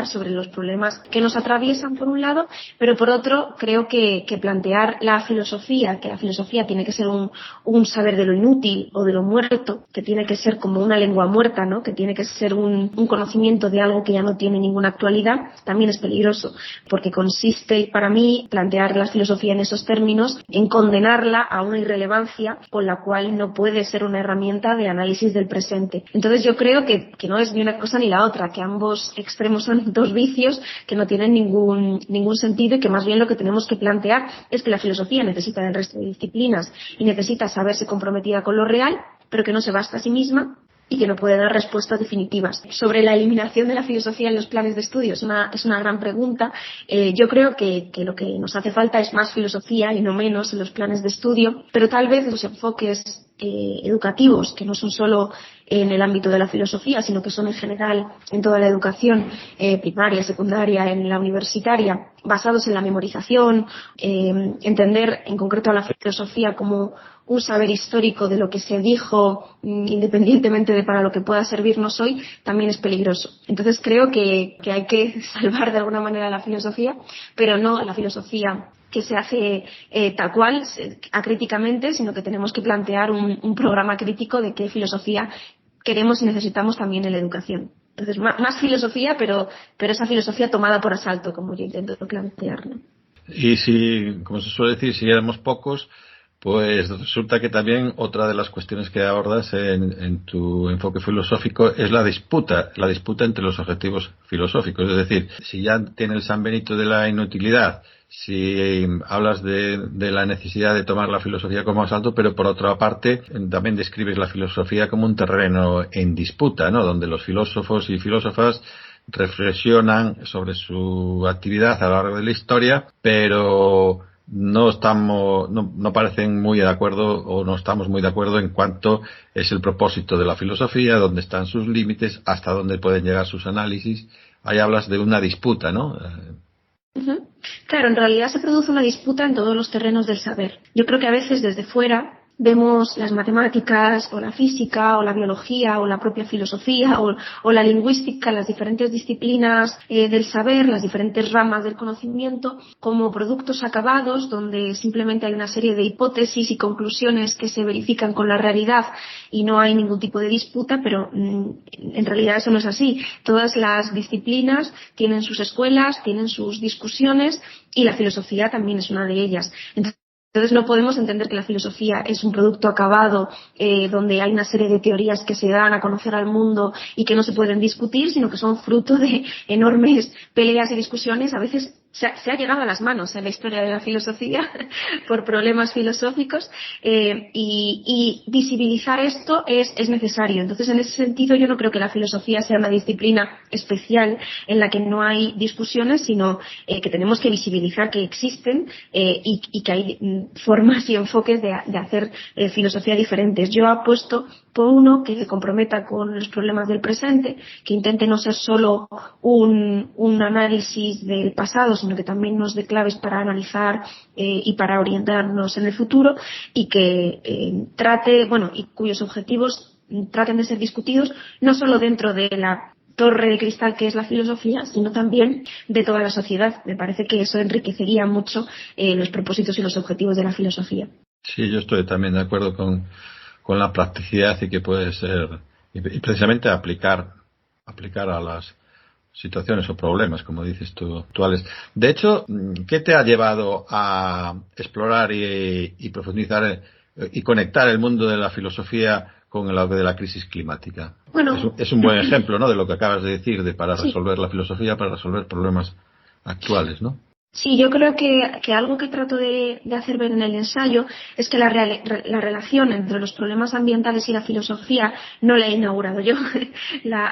sobre los problemas que nos atraviesan, por un lado, pero por otro creo que plantear que la filosofía tiene que ser un saber de lo inútil o de lo muerto, que tiene que ser como una lengua muerta, ¿no?, que tiene que ser un conocimiento de algo que ya no tiene ninguna actualidad, también es peligroso, porque consiste, para mí, plantear la filosofía en esos términos, en condenarla a una irrelevancia con la cual no puede ser una herramienta de análisis del presente. Entonces yo creo que no es ni una cosa ni la otra, que ambos extremos son dos vicios que no tienen ningún sentido, y que más bien lo que tenemos que plantear es que la filosofía necesita del resto de disciplinas y necesita saberse comprometida con lo real, pero que no se basta a sí misma y que no puede dar respuestas definitivas. Sobre la eliminación de la filosofía en los planes de estudio es una gran pregunta. Yo creo que lo que nos hace falta es más filosofía y no menos en los planes de estudio, pero tal vez los enfoques educativos, que no son solo en el ámbito de la filosofía, sino que son en general en toda la educación primaria, secundaria, en la universitaria, basados en la memorización, entender en concreto a la filosofía como un saber histórico de lo que se dijo, independientemente de para lo que pueda servirnos hoy, también es peligroso. Entonces creo que hay que salvar de alguna manera la filosofía, pero no la filosofía que se hace tal cual, acríticamente, sino que tenemos que plantear un programa crítico de qué filosofía queremos y necesitamos también en la educación. Entonces, más filosofía, pero esa filosofía tomada por asalto, como yo intento plantear, ¿no? Y si, como se suele decir, si éramos pocos, pues resulta que también otra de las cuestiones que abordas en tu enfoque filosófico es la disputa entre los objetivos filosóficos. Es decir, si ya tiene el San Benito de la inutilidad, si hablas de la necesidad de tomar la filosofía como asalto, pero por otra parte también describes la filosofía como un terreno en disputa, ¿no?, donde los filósofos y filósofas reflexionan sobre su actividad a lo largo de la historia, pero no parecen muy de acuerdo, o no estamos muy de acuerdo en cuanto es el propósito de la filosofía, dónde están sus límites, hasta dónde pueden llegar sus análisis. Ahí hablas de una disputa, ¿no? Uh-huh. Claro, en realidad se produce una disputa en todos los terrenos del saber. Yo creo que a veces desde fuera vemos las matemáticas o la física o la biología o la propia filosofía o la lingüística, las diferentes disciplinas del saber, las diferentes ramas del conocimiento, como productos acabados donde simplemente hay una serie de hipótesis y conclusiones que se verifican con la realidad y no hay ningún tipo de disputa, pero en realidad eso no es así. Todas las disciplinas tienen sus escuelas, tienen sus discusiones, y la filosofía también es una de ellas. Entonces no podemos entender que la filosofía es un producto acabado donde hay una serie de teorías que se dan a conocer al mundo y que no se pueden discutir, sino que son fruto de enormes peleas y discusiones. A veces se ha llegado a las manos en la historia de la filosofía por problemas filosóficos, y visibilizar esto es necesario. Entonces, en ese sentido, yo no creo que la filosofía sea una disciplina especial en la que no hay discusiones, sino que tenemos que visibilizar que existen y que hay formas y enfoques de hacer filosofía diferentes. Yo apuesto por uno que se comprometa con los problemas del presente, que intente no ser solo un análisis del pasado, sino que también nos dé claves para analizar y para orientarnos en el futuro, y que y cuyos objetivos traten de ser discutidos no solo dentro de la torre de cristal que es la filosofía, sino también de toda la sociedad. Me parece que eso enriquecería mucho los propósitos y los objetivos de la filosofía. Sí, yo estoy también de acuerdo con la practicidad y que puede ser, y precisamente aplicar a las situaciones o problemas, como dices tú, actuales. De hecho, ¿qué te ha llevado a explorar y profundizar y conectar el mundo de la filosofía con el de la crisis climática? Bueno, es un buen ejemplo, ¿no?, de lo que acabas de decir, para resolver la filosofía, para resolver problemas actuales, ¿no? Sí, yo creo que algo que trato de hacer ver en el ensayo es que la relación entre los problemas ambientales y la filosofía no la he inaugurado yo.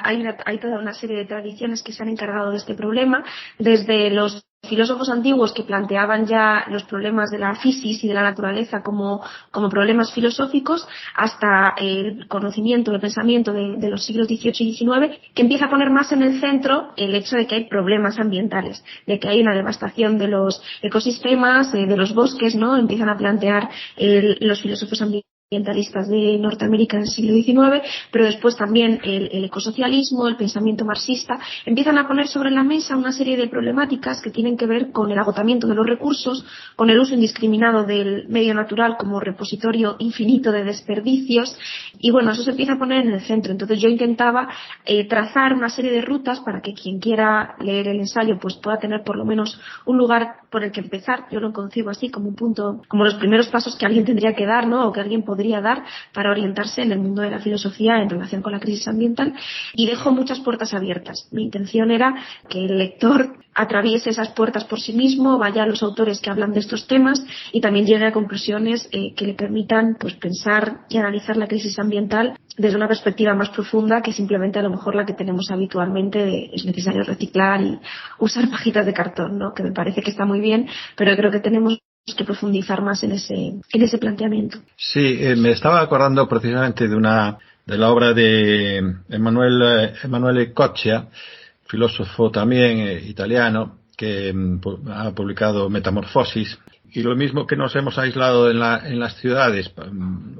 Hay toda una serie de tradiciones que se han encargado de este problema, desde los filósofos antiguos que planteaban ya los problemas de la física y de la naturaleza como problemas filosóficos, hasta el conocimiento, el pensamiento de los siglos XVIII y XIX, que empieza a poner más en el centro el hecho de que hay problemas ambientales, de que hay una devastación de los ecosistemas, de los bosques, ¿no? Empiezan a plantear los filósofos ambientalistas de Norteamérica del siglo XIX, pero después también el ecosocialismo, el pensamiento marxista, empiezan a poner sobre la mesa una serie de problemáticas que tienen que ver con el agotamiento de los recursos, con el uso indiscriminado del medio natural como repositorio infinito de desperdicios, y bueno, eso se empieza a poner en el centro. Entonces yo intentaba trazar una serie de rutas para que quien quiera leer el ensayo pues pueda tener por lo menos un lugar por el que empezar. Yo lo concibo así, como un punto, como los primeros pasos que alguien tendría que dar, ¿no? O que alguien podría dar para orientarse en el mundo de la filosofía en relación con la crisis ambiental, y dejo muchas puertas abiertas. Mi intención era que el lector atraviese esas puertas por sí mismo, vaya a los autores que hablan de estos temas y también llegue a conclusiones que le permitan pues pensar y analizar la crisis ambiental desde una perspectiva más profunda que simplemente a lo mejor la que tenemos habitualmente de es necesario reciclar y usar pajitas de cartón, ¿no? Que me parece que está muy bien, pero creo que tenemos que profundizar más en ese planteamiento. Sí, me estaba acordando precisamente de la obra de Emanuele Coccia, filósofo también italiano, que ha publicado Metamorfosis. Y lo mismo que nos hemos aislado en las ciudades,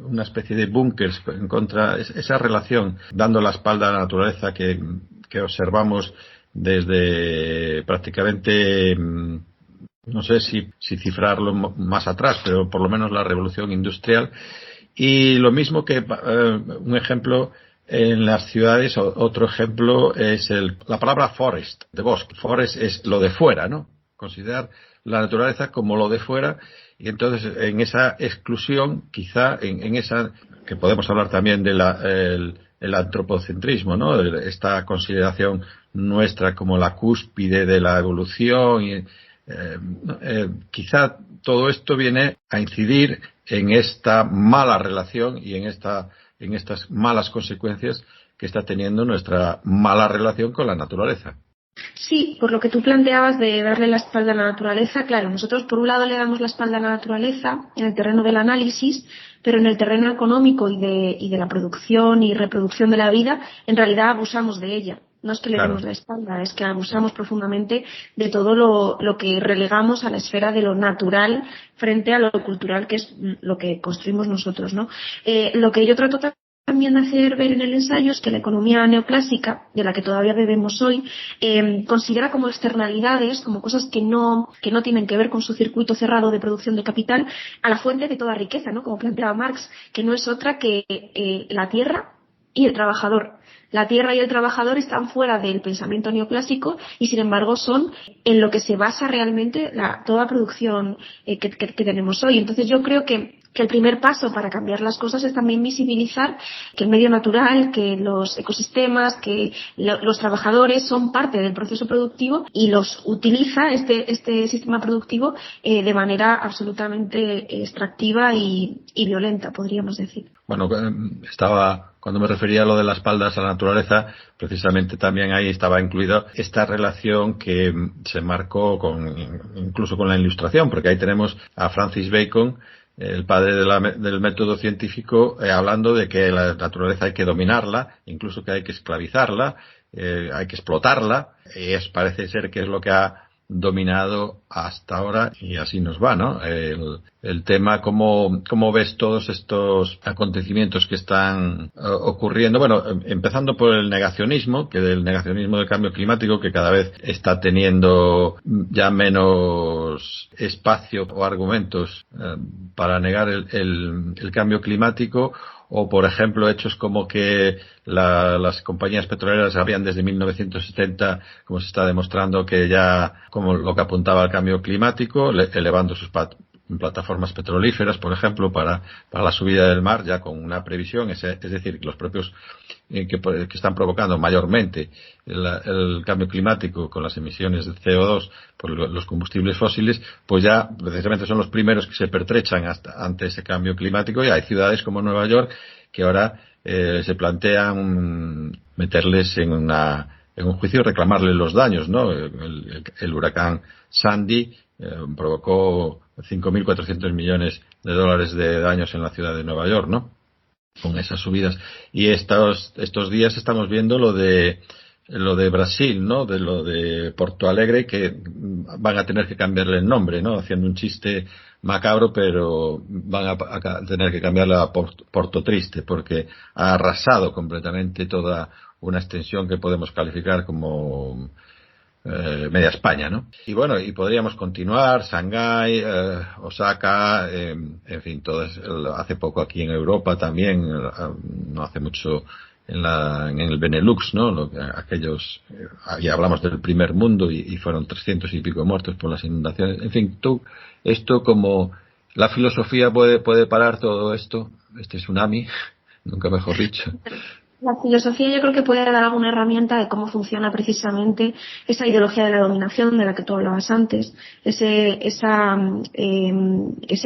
una especie de búnkers en contra esa relación, dando la espalda a la naturaleza que observamos desde prácticamente, no sé si cifrarlo más atrás, pero por lo menos la revolución industrial. Y lo mismo que un ejemplo en las ciudades, otro ejemplo es la palabra forest, de bosque. Forest es lo de fuera, ¿no? Considerar la naturaleza como lo de fuera, y entonces en esa exclusión, quizá en esa, que podemos hablar también de el antropocentrismo, ¿no? Esta consideración nuestra como la cúspide de la evolución, y quizá todo esto viene a incidir en esta mala relación y en estas malas consecuencias que está teniendo nuestra mala relación con la naturaleza. Sí, por lo que tú planteabas de darle la espalda a la naturaleza, claro, nosotros por un lado le damos la espalda a la naturaleza en el terreno del análisis, pero en el terreno económico y de la producción y reproducción de la vida, en realidad abusamos de ella. No es que le demos la espalda, es que abusamos profundamente de todo lo que relegamos a la esfera de lo natural frente a lo cultural, que es lo que construimos nosotros, ¿no? Lo que yo trato también hacer ver en el ensayo es que la economía neoclásica, de la que todavía bebemos hoy, considera como externalidades, como cosas que no tienen que ver con su circuito cerrado de producción de capital, a la fuente de toda riqueza, ¿no? Como planteaba Marx, que no es otra que la tierra y el trabajador. La tierra y el trabajador están fuera del pensamiento neoclásico y, sin embargo, son en lo que se basa realmente toda producción que tenemos hoy. Entonces, yo creo que el primer paso para cambiar las cosas es también visibilizar que el medio natural, que los ecosistemas, que los trabajadores son parte del proceso productivo y los utiliza este sistema productivo de manera absolutamente extractiva y violenta, podríamos decir. Bueno, cuando me refería a lo de las espaldas a la naturaleza, precisamente también ahí estaba incluida esta relación que se marcó incluso con la Ilustración, porque ahí tenemos a Francis Bacon, el padre del método científico, hablando de que la naturaleza hay que dominarla, incluso que hay que esclavizarla, hay que explotarla, y parece ser que es lo que ha dominado hasta ahora, y así nos va, ¿no? El tema, ¿cómo ves todos estos acontecimientos que están ocurriendo? Bueno, empezando por el negacionismo, que del negacionismo del cambio climático, que cada vez está teniendo ya menos espacio o argumentos para negar el cambio climático. O, por ejemplo, hechos como que las compañías petroleras sabían desde 1970, como se está demostrando, que ya, como lo que apuntaba al cambio climático, elevando sus plataformas petrolíferas, por ejemplo, para la subida del mar, ya con una previsión, es decir, los propios que están provocando mayormente el cambio climático con las emisiones de CO2 por los combustibles fósiles, pues ya precisamente son los primeros que se pertrechan ante ese cambio climático, y hay ciudades como Nueva York que ahora se plantean meterles en un juicio y reclamarles los daños, ¿no? El huracán Sandy provocó 5.400 millones de dólares de daños en la ciudad de Nueva York, ¿no? Con esas subidas. Y estos días estamos viendo lo de Brasil, ¿no? De lo de Porto Alegre, que van a tener que cambiarle el nombre, ¿no? Haciendo un chiste macabro, pero van a tener que cambiarle a Porto Triste, porque ha arrasado completamente toda una extensión que podemos calificar como media España, ¿no? Y bueno, y podríamos continuar, Shanghái, Osaka, en fin, hace poco aquí en Europa también, no hace mucho en el Benelux, ¿no? Ahí hablamos del primer mundo y fueron 300 y pico muertos por las inundaciones. En fin, esto como la filosofía puede parar todo esto, este tsunami, nunca mejor dicho. La filosofía yo creo que puede dar alguna herramienta de cómo funciona precisamente esa ideología de la dominación de la que tú hablabas antes, ese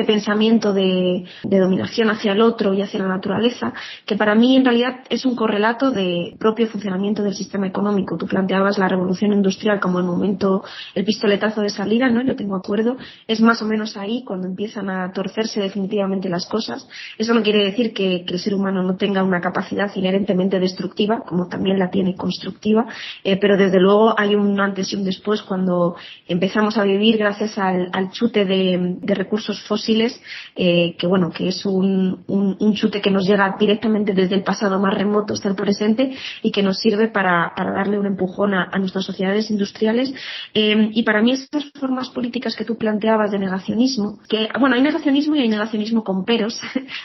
pensamiento de dominación hacia el otro y hacia la naturaleza, que para mí en realidad es un correlato de propio funcionamiento del sistema económico. Tú planteabas la revolución industrial como el pistoletazo de salida, ¿no? Yo tengo acuerdo, es más o menos ahí cuando empiezan a torcerse definitivamente las cosas. Eso no quiere decir que el ser humano no tenga una capacidad inherentemente destructiva, como también la tiene constructiva, pero desde luego hay un antes y un después cuando empezamos a vivir gracias al chute de recursos fósiles, que es un chute que nos llega directamente desde el pasado más remoto hasta el presente y que nos sirve para darle un empujón a nuestras sociedades industriales. Y para mí estas formas políticas que tú planteabas de negacionismo, hay negacionismo y hay negacionismo con peros.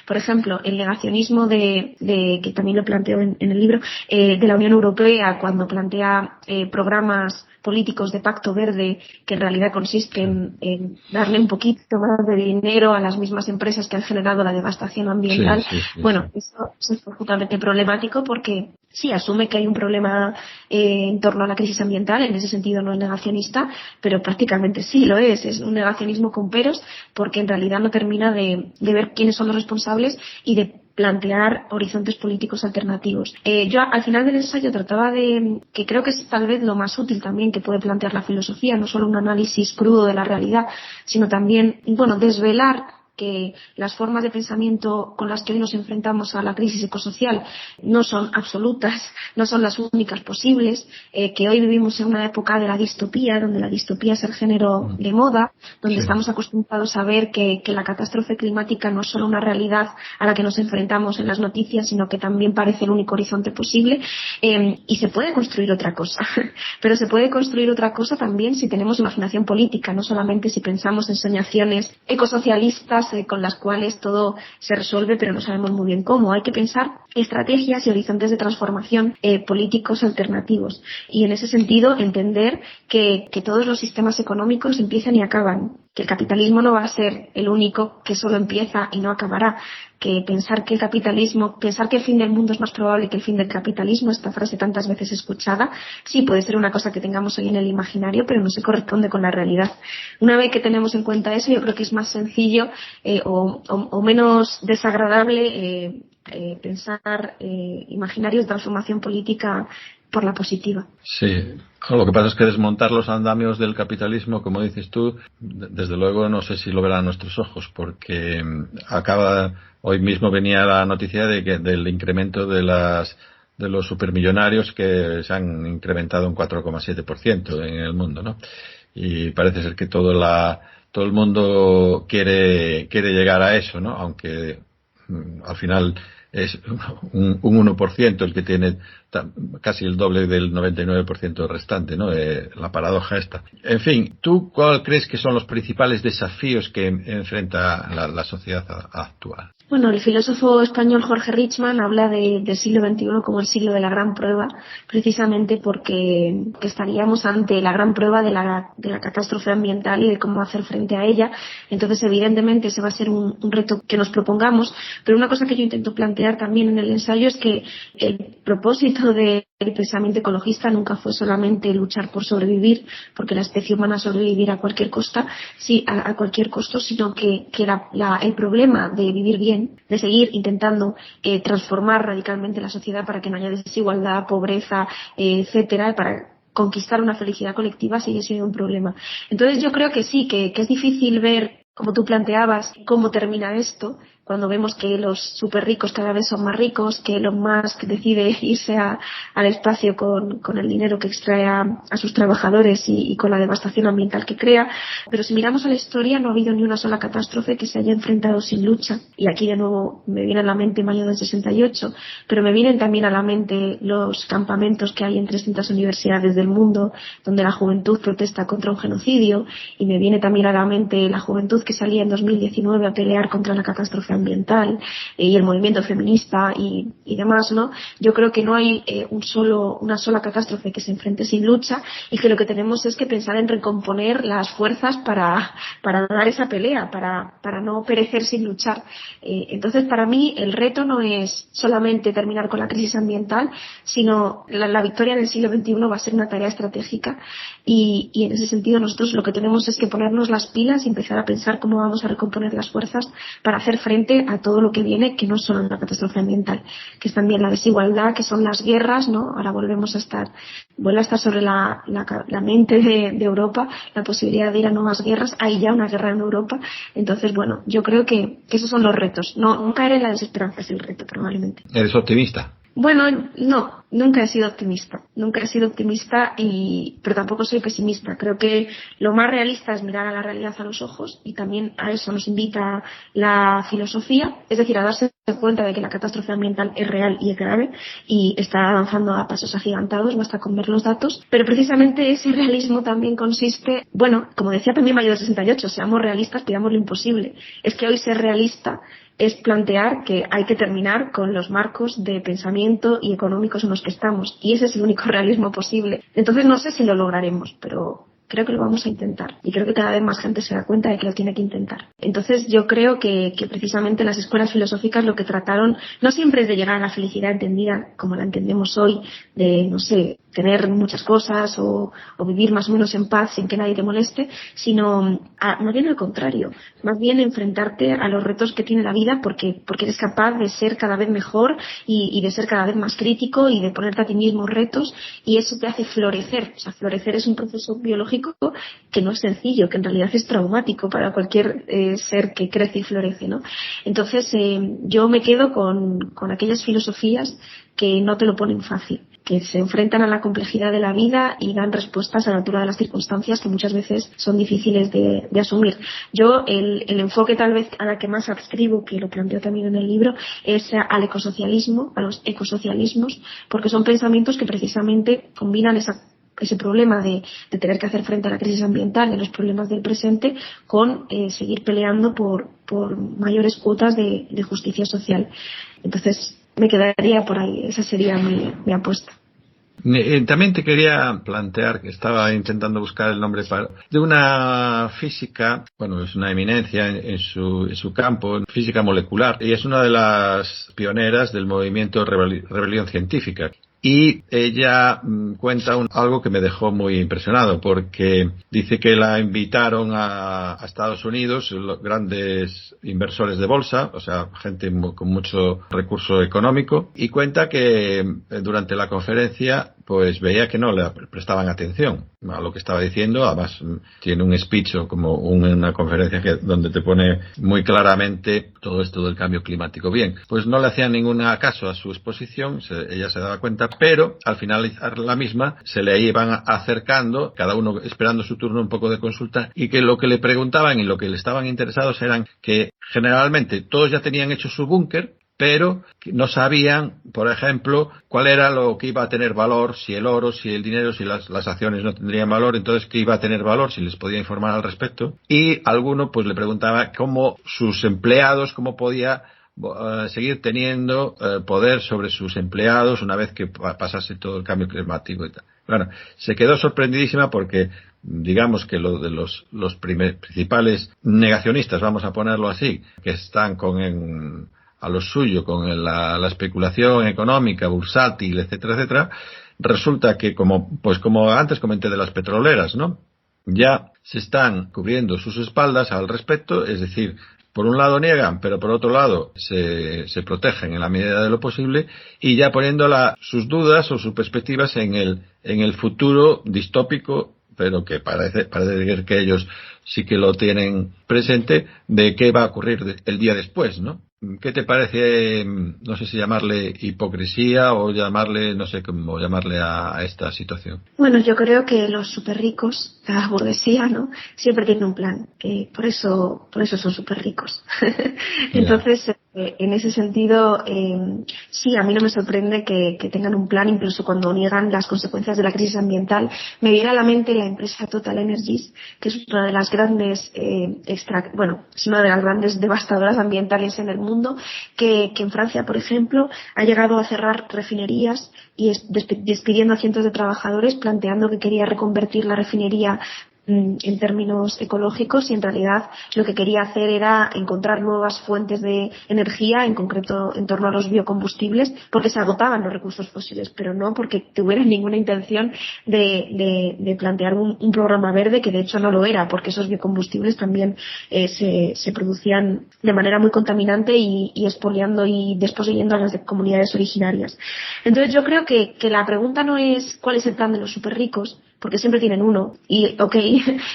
Por ejemplo, el negacionismo que también lo planteo en el libro, de la Unión Europea, cuando plantea programas políticos de pacto verde que en realidad consisten en darle un poquito más de dinero a las mismas empresas que han generado la devastación ambiental. Sí. Eso es profundamente problemático porque sí, asume que hay un problema en torno a la crisis ambiental, en ese sentido no es negacionista, pero prácticamente sí lo es un negacionismo con peros, porque en realidad no termina de ver quiénes son los responsables y de plantear horizontes políticos alternativos. Yo al final del ensayo trataba que creo que es tal vez lo más útil también que puede plantear la filosofía, no solo un análisis crudo de la realidad, sino también, desvelar que las formas de pensamiento con las que hoy nos enfrentamos a la crisis ecosocial no son absolutas, no son las únicas posibles, que hoy vivimos en una época de la distopía, donde la distopía es el género de moda, donde estamos acostumbrados a ver que la catástrofe climática no es solo una realidad a la que nos enfrentamos en las noticias, sino que también parece el único horizonte posible, y se puede construir otra cosa, pero se puede construir otra cosa también si tenemos imaginación política, no solamente si pensamos en soñaciones ecosocialistas con las cuales todo se resuelve, pero no sabemos muy bien cómo. Hay que pensar estrategias y horizontes de transformación políticos alternativos. Y en ese sentido, entender que todos los sistemas económicos empiezan y acaban, que el capitalismo no va a ser el único que solo empieza y no acabará, que pensar que el fin del mundo es más probable que el fin del capitalismo, esta frase tantas veces escuchada, sí puede ser una cosa que tengamos hoy en el imaginario, pero no se corresponde con la realidad. Una vez que tenemos en cuenta eso, yo creo que es más sencillo o menos desagradable pensar imaginarios de transformación política por la positiva. Sí, lo que pasa es que desmontar los andamios del capitalismo, como dices tú, desde luego no sé si lo verán nuestros ojos, porque hoy mismo venía la noticia del incremento de los supermillonarios, que se han incrementado un 4,7% en el mundo, ¿no? Y parece ser que todo el mundo quiere llegar a eso, ¿no? Aunque al final es un 1% el que tiene casi el doble del 99% restante, ¿no? La paradoja esta. En fin, ¿tú cuál crees que son los principales desafíos que enfrenta la sociedad actual? Bueno, el filósofo español Jorge Richman habla del siglo XXI como el siglo de la gran prueba, precisamente porque estaríamos ante la gran prueba de la catástrofe ambiental y de cómo hacer frente a ella. Entonces, evidentemente, ese va a ser un reto que nos propongamos, pero una cosa que yo intento plantear también en el ensayo es que el propósito del pensamiento ecologista nunca fue solamente luchar por sobrevivir, porque la especie humana sobrevivirá a cualquier costa, sí, a cualquier costo, sino que el problema de vivir bien, de seguir intentando transformar radicalmente la sociedad para que no haya desigualdad, pobreza, etcétera, para conquistar una felicidad colectiva, sigue siendo un problema. Entonces yo creo que sí, que es difícil ver, como tú planteabas, cómo termina esto, cuando vemos que los súper ricos cada vez son más ricos, que Elon Musk decide irse al espacio con el dinero que extrae a sus trabajadores y con la devastación ambiental que crea. Pero si miramos a la historia, no ha habido ni una sola catástrofe que se haya enfrentado sin lucha. Y aquí de nuevo me viene a la mente mayo del 68, pero me vienen también a la mente los campamentos que hay en 300 universidades del mundo, donde la juventud protesta contra un genocidio, y me viene también a la mente la juventud que salía en 2019 a pelear contra la catástrofe ambiental y el movimiento feminista y demás, ¿no? Yo creo que no hay una sola catástrofe que se enfrente sin lucha, y que lo que tenemos es que pensar en recomponer las fuerzas para dar esa pelea, para no perecer sin luchar. Entonces, para mí, el reto no es solamente terminar con la crisis ambiental, sino la victoria en el siglo XXI va a ser una tarea estratégica, y en ese sentido nosotros lo que tenemos es que ponernos las pilas y empezar a pensar cómo vamos a recomponer las fuerzas para hacer frente a todo lo que viene, que no es solo una catástrofe ambiental, que es también la desigualdad, que son las guerras, ¿no? Ahora vuelve a estar sobre la mente de Europa la posibilidad de ir a nuevas guerras. Hay ya una guerra en Europa. Entonces, bueno, yo creo que esos son los retos. No caer en la desesperanza es el reto, probablemente. ¿Eres optimista? Bueno, no, nunca he sido optimista, pero tampoco soy pesimista. Creo que lo más realista es mirar a la realidad a los ojos, y también a eso nos invita la filosofía, es decir, a darse cuenta de que la catástrofe ambiental es real y es grave y está avanzando a pasos agigantados, basta con ver los datos. Pero precisamente ese realismo también consiste, bueno, como decía también Mayo del 68, seamos realistas, pidamos lo imposible. Es que hoy ser realista es plantear que hay que terminar con los marcos de pensamiento y económicos en los que estamos, y ese es el único realismo posible. Entonces no sé si lo lograremos, pero creo que lo vamos a intentar, y creo que cada vez más gente se da cuenta de que lo tiene que intentar. Entonces yo creo que precisamente las escuelas filosóficas lo que trataron no siempre es de llegar a la felicidad entendida como la entendemos hoy, de, no sé, tener muchas cosas o vivir más o menos en paz sin que nadie te moleste, sino más bien al contrario, más bien enfrentarte a los retos que tiene la vida porque eres capaz de ser cada vez mejor y de ser cada vez más crítico y de ponerte a ti mismo retos, y eso te hace florecer. O sea, florecer es un proceso biológico que no es sencillo, que en realidad es traumático para cualquier ser que crece y florece, ¿no? Entonces yo me quedo con aquellas filosofías que no te lo ponen fácil, que se enfrentan a la complejidad de la vida y dan respuestas a la altura de las circunstancias que muchas veces son difíciles de asumir. Yo el enfoque tal vez a la que más adscribo, que lo planteo también en el libro, es al ecosocialismo, a los ecosocialismos, porque son pensamientos que precisamente combinan ese problema de tener que hacer frente a la crisis ambiental y a los problemas del presente con seguir peleando por mayores cuotas de justicia social. Entonces me quedaría por ahí, esa sería mi apuesta. También te quería plantear, que estaba intentando buscar el nombre de una física, bueno, es una eminencia en su campo, en física molecular, y es una de las pioneras del movimiento Rebelión Científica. Y ella cuenta algo que me dejó muy impresionado, porque dice que la invitaron a Estados Unidos los grandes inversores de bolsa, o sea, gente con mucho recurso económico, y cuenta que durante la conferencia pues veía que no le prestaban atención a lo que estaba diciendo. Además tiene un speech o como una conferencia donde te pone muy claramente todo esto del cambio climático. Bien, pues no le hacían ningún caso a su exposición, ella se daba cuenta, pero al finalizar la misma se le iban acercando, cada uno esperando su turno, un poco de consulta, y que lo que le preguntaban y lo que le estaban interesados eran que generalmente todos ya tenían hecho su búnker, pero no sabían, por ejemplo, cuál era lo que iba a tener valor, si el oro, si el dinero, si las acciones no tendrían valor, entonces qué iba a tener valor, si les podía informar al respecto. Y alguno pues le preguntaba cómo sus empleados, cómo podía seguir teniendo poder sobre sus empleados una vez que pasase todo el cambio climático y tal. Bueno, se quedó sorprendidísima porque digamos que lo de los principales negacionistas, vamos a ponerlo así, que están a lo suyo con la especulación económica, bursátil, etcétera, etcétera, resulta que como antes comenté de las petroleras, ¿no? Ya se están cubriendo sus espaldas al respecto, es decir, por un lado niegan, pero por otro lado se protegen en la medida de lo posible y ya poniendo sus dudas o sus perspectivas en el futuro distópico, pero que parece que ellos sí que lo tienen presente, de qué va a ocurrir el día después, ¿no? ¿Qué te parece, no sé si llamarle hipocresía o no sé cómo llamarle a esta situación? Bueno, yo creo que los súper ricos, la burguesía, ¿no?, siempre tienen un plan, que por eso son súper ricos. Entonces, en ese sentido, sí, a mí no me sorprende que tengan un plan, incluso cuando niegan las consecuencias de la crisis ambiental. Me viene a la mente la empresa Total Energies, que es una de las grandes, es una de las grandes devastadoras ambientales en el mundo, que en Francia, por ejemplo, ha llegado a cerrar refinerías y despidiendo a cientos de trabajadores, planteando que quería reconvertir la refinería en términos ecológicos, y en realidad lo que quería hacer era encontrar nuevas fuentes de energía, en concreto en torno a los biocombustibles, porque se agotaban los recursos fósiles, pero no porque tuvieran ninguna intención de plantear un programa verde, que de hecho no lo era, porque esos biocombustibles también se producían de manera muy contaminante y expoliando y desposeyendo a las comunidades originarias. Entonces yo creo que la pregunta no es cuál es el plan de los superricos, porque siempre tienen uno, y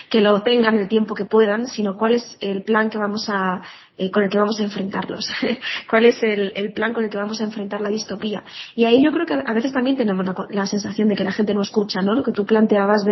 que lo tengan el tiempo que puedan, sino cuál es el plan con el que vamos a enfrentarlos. ¿Cuál es el plan con el que vamos a enfrentar la distopía? Y ahí yo creo que a veces también tenemos la sensación de que la gente no escucha, ¿no? Lo que tú planteabas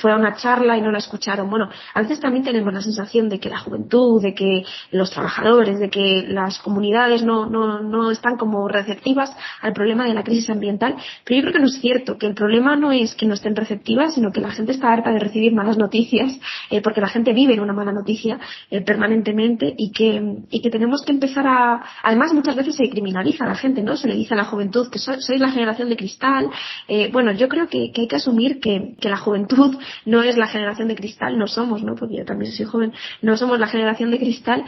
fue a una charla y no la escucharon. Bueno, a veces también tenemos la sensación de que la juventud, de que los trabajadores, de que las comunidades no están como receptivas al problema de la crisis ambiental, pero yo creo que no es cierto, que el problema no es que no estén receptivas, sino que la gente está harta de recibir malas noticias, porque la gente vive en una mala noticia permanentemente, y que tenemos que empezar además muchas veces se criminaliza a la gente, ¿no? Se le dice a la juventud que sois la generación de cristal. Bueno, yo creo que hay que asumir que la juventud no es la generación de cristal, no somos, ¿no? Porque yo también soy joven, no somos la generación de cristal,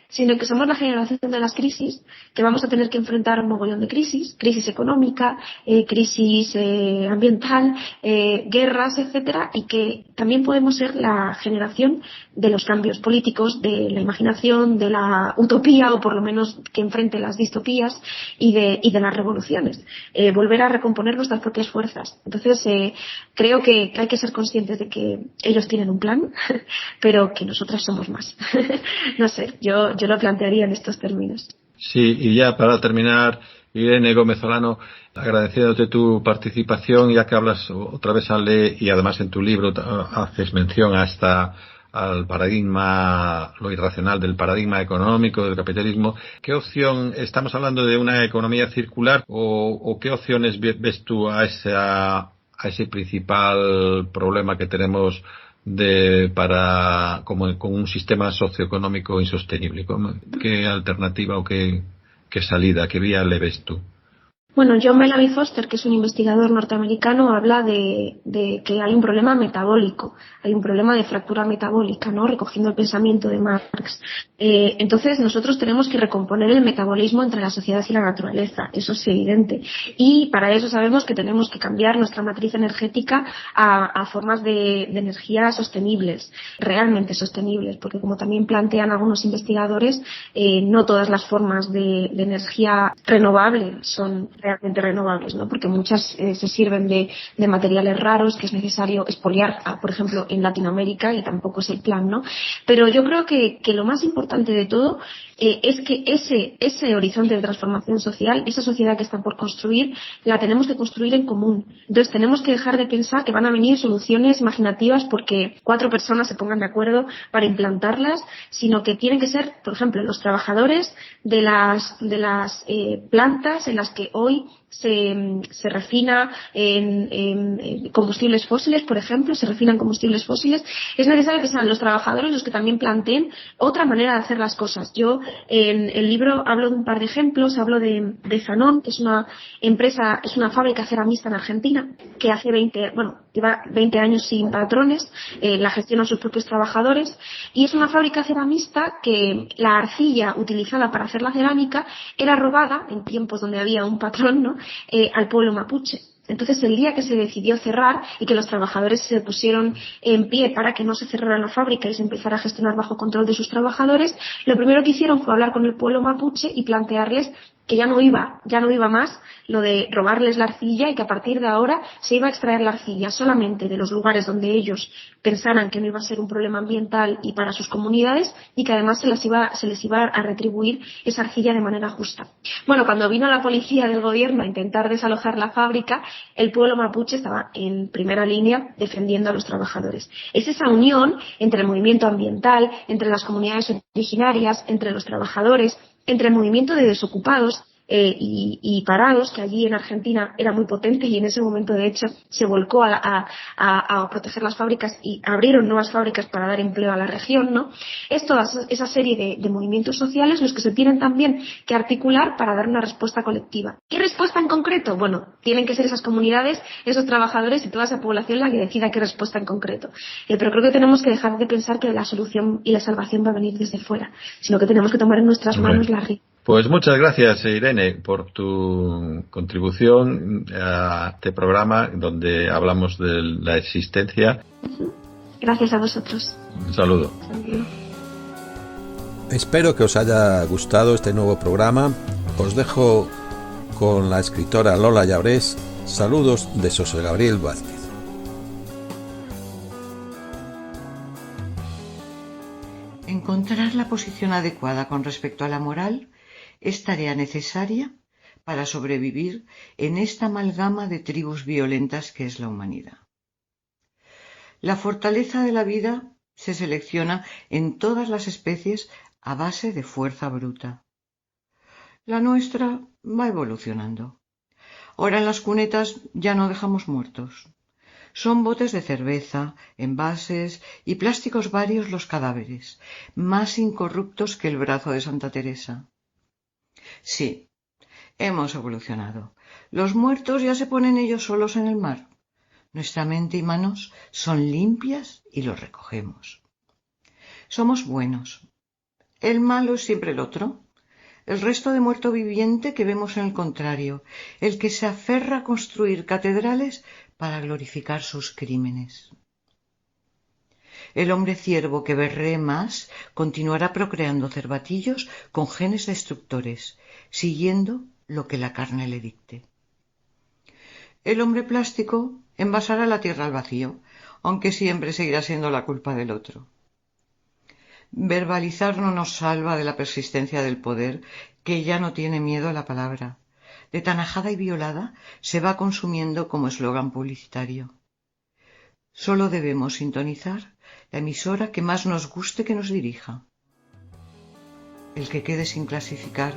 sino que somos la generación de las crisis, que vamos a tener que enfrentar un mogollón de crisis económica, crisis ambiental, guerras, etcétera, y que también podemos ser la generación de los cambios políticos, de la imaginación, de la utopía, o por lo menos que enfrente las distopías, y de las revoluciones, volver a recomponer nuestras propias fuerzas. Entonces creo que hay que ser conscientes de que ellos tienen un plan, pero que nosotras somos más. No sé, yo lo plantearía en estos términos. Sí, y ya para terminar, Irene Gómez Olano, agradeciéndote tu participación, ya que hablas otra vez y además en tu libro haces mención al paradigma, lo irracional del paradigma económico del capitalismo. ¿Qué opción, estamos hablando de una economía circular, o qué opciones ves tú a ese principal problema que tenemos con un sistema socioeconómico insostenible? ¿Qué alternativa o qué salida, qué vía le ves tú? Bueno, John Bellamy Foster, que es un investigador norteamericano, habla de que hay un problema metabólico, hay un problema de fractura metabólica, ¿no? Recogiendo el pensamiento de Marx. Entonces, nosotros tenemos que recomponer el metabolismo entre la sociedad y la naturaleza, eso es evidente. Y para eso sabemos que tenemos que cambiar nuestra matriz energética a formas de energía sostenibles, realmente sostenibles, porque como también plantean algunos investigadores, no todas las formas de energía renovable son realmente renovables, ¿no? Porque muchas se sirven de materiales raros que es necesario expoliar, por ejemplo, en Latinoamérica, y tampoco es el plan, ¿no? Pero yo creo que lo más importante de todo es que ese horizonte de transformación social, esa sociedad que está por construir, la tenemos que construir en común. Entonces tenemos que dejar de pensar que van a venir soluciones imaginativas porque 4 personas se pongan de acuerdo para implantarlas, sino que tienen que ser, por ejemplo, los trabajadores de las plantas en las que hoy hoy se refina en combustibles fósiles, por ejemplo, se refinan combustibles fósiles, es necesario que sean los trabajadores los que también planteen otra manera de hacer las cosas. Yo en el libro hablo de un par de ejemplos, hablo de Zanón, que es una empresa, es una fábrica ceramista en Argentina, que lleva 20 años sin patrones, la gestionan sus propios trabajadores, y es una fábrica ceramista que la arcilla utilizada para hacer la cerámica era robada en tiempos donde había un patrón, ¿no?, al pueblo mapuche. Entonces, el día que se decidió cerrar y que los trabajadores se pusieron en pie para que no se cerrara la fábrica y se empezara a gestionar bajo control de sus trabajadores, lo primero que hicieron fue hablar con el pueblo mapuche y plantearles que ya no iba más lo de robarles la arcilla y que a partir de ahora se iba a extraer la arcilla solamente de los lugares donde ellos pensaran que no iba a ser un problema ambiental y para sus comunidades, y que además se les iba a retribuir esa arcilla de manera justa. Bueno, cuando vino la policía del gobierno a intentar desalojar la fábrica, el pueblo mapuche estaba en primera línea defendiendo a los trabajadores. Es esa unión entre el movimiento ambiental, entre las comunidades originarias, entre los trabajadores, entre el movimiento de desocupados y parados, que allí en Argentina era muy potente, y en ese momento de hecho se volcó a proteger las fábricas y abrieron nuevas fábricas para dar empleo a la región, ¿no? Es toda esa serie de movimientos sociales los que se tienen también que articular para dar una respuesta colectiva. ¿Qué respuesta en concreto? Bueno, tienen que ser esas comunidades, esos trabajadores y toda esa población la que decida qué respuesta en concreto. Pero creo que tenemos que dejar de pensar que la solución y la salvación va a venir desde fuera, sino que tenemos que tomar en nuestras manos la rienda. Pues muchas gracias, Irene, por tu contribución a este programa donde hablamos de la existencia. Gracias a vosotros. Un saludo. Espero que os haya gustado este nuevo programa. Os dejo con la escritora Lola Llabrés. Saludos de José Gabriel Vázquez. Encontrar la posición adecuada con respecto a la moral es tarea necesaria para sobrevivir en esta amalgama de tribus violentas que es la humanidad. La fortaleza de la vida se selecciona en todas las especies a base de fuerza bruta. La nuestra va evolucionando. Ahora en las cunetas ya no dejamos muertos. Son botes de cerveza, envases y plásticos varios los cadáveres, más incorruptos que el brazo de Santa Teresa. Sí, hemos evolucionado. Los muertos ya se ponen ellos solos en el mar. Nuestra mente y manos son limpias y los recogemos. Somos buenos. El malo es siempre el otro. El resto de muerto viviente que vemos en el contrario, el que se aferra a construir catedrales para glorificar sus crímenes. El hombre ciervo que berree más continuará procreando cervatillos con genes destructores, siguiendo lo que la carne le dicte. El hombre plástico envasará la tierra al vacío, aunque siempre seguirá siendo la culpa del otro. Verbalizar no nos salva de la persistencia del poder, que ya no tiene miedo a la palabra. De tan ajada y violada se va consumiendo como eslogan publicitario. Solo debemos sintonizar la emisora que más nos guste que nos dirija. El que quede sin clasificar,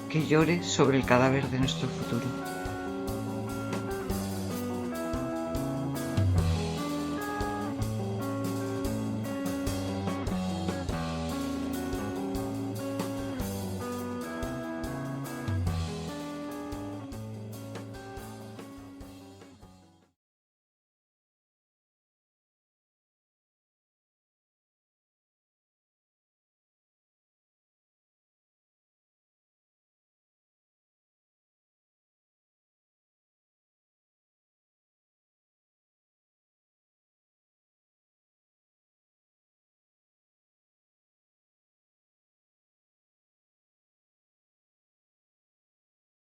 que llore sobre el cadáver de nuestro futuro.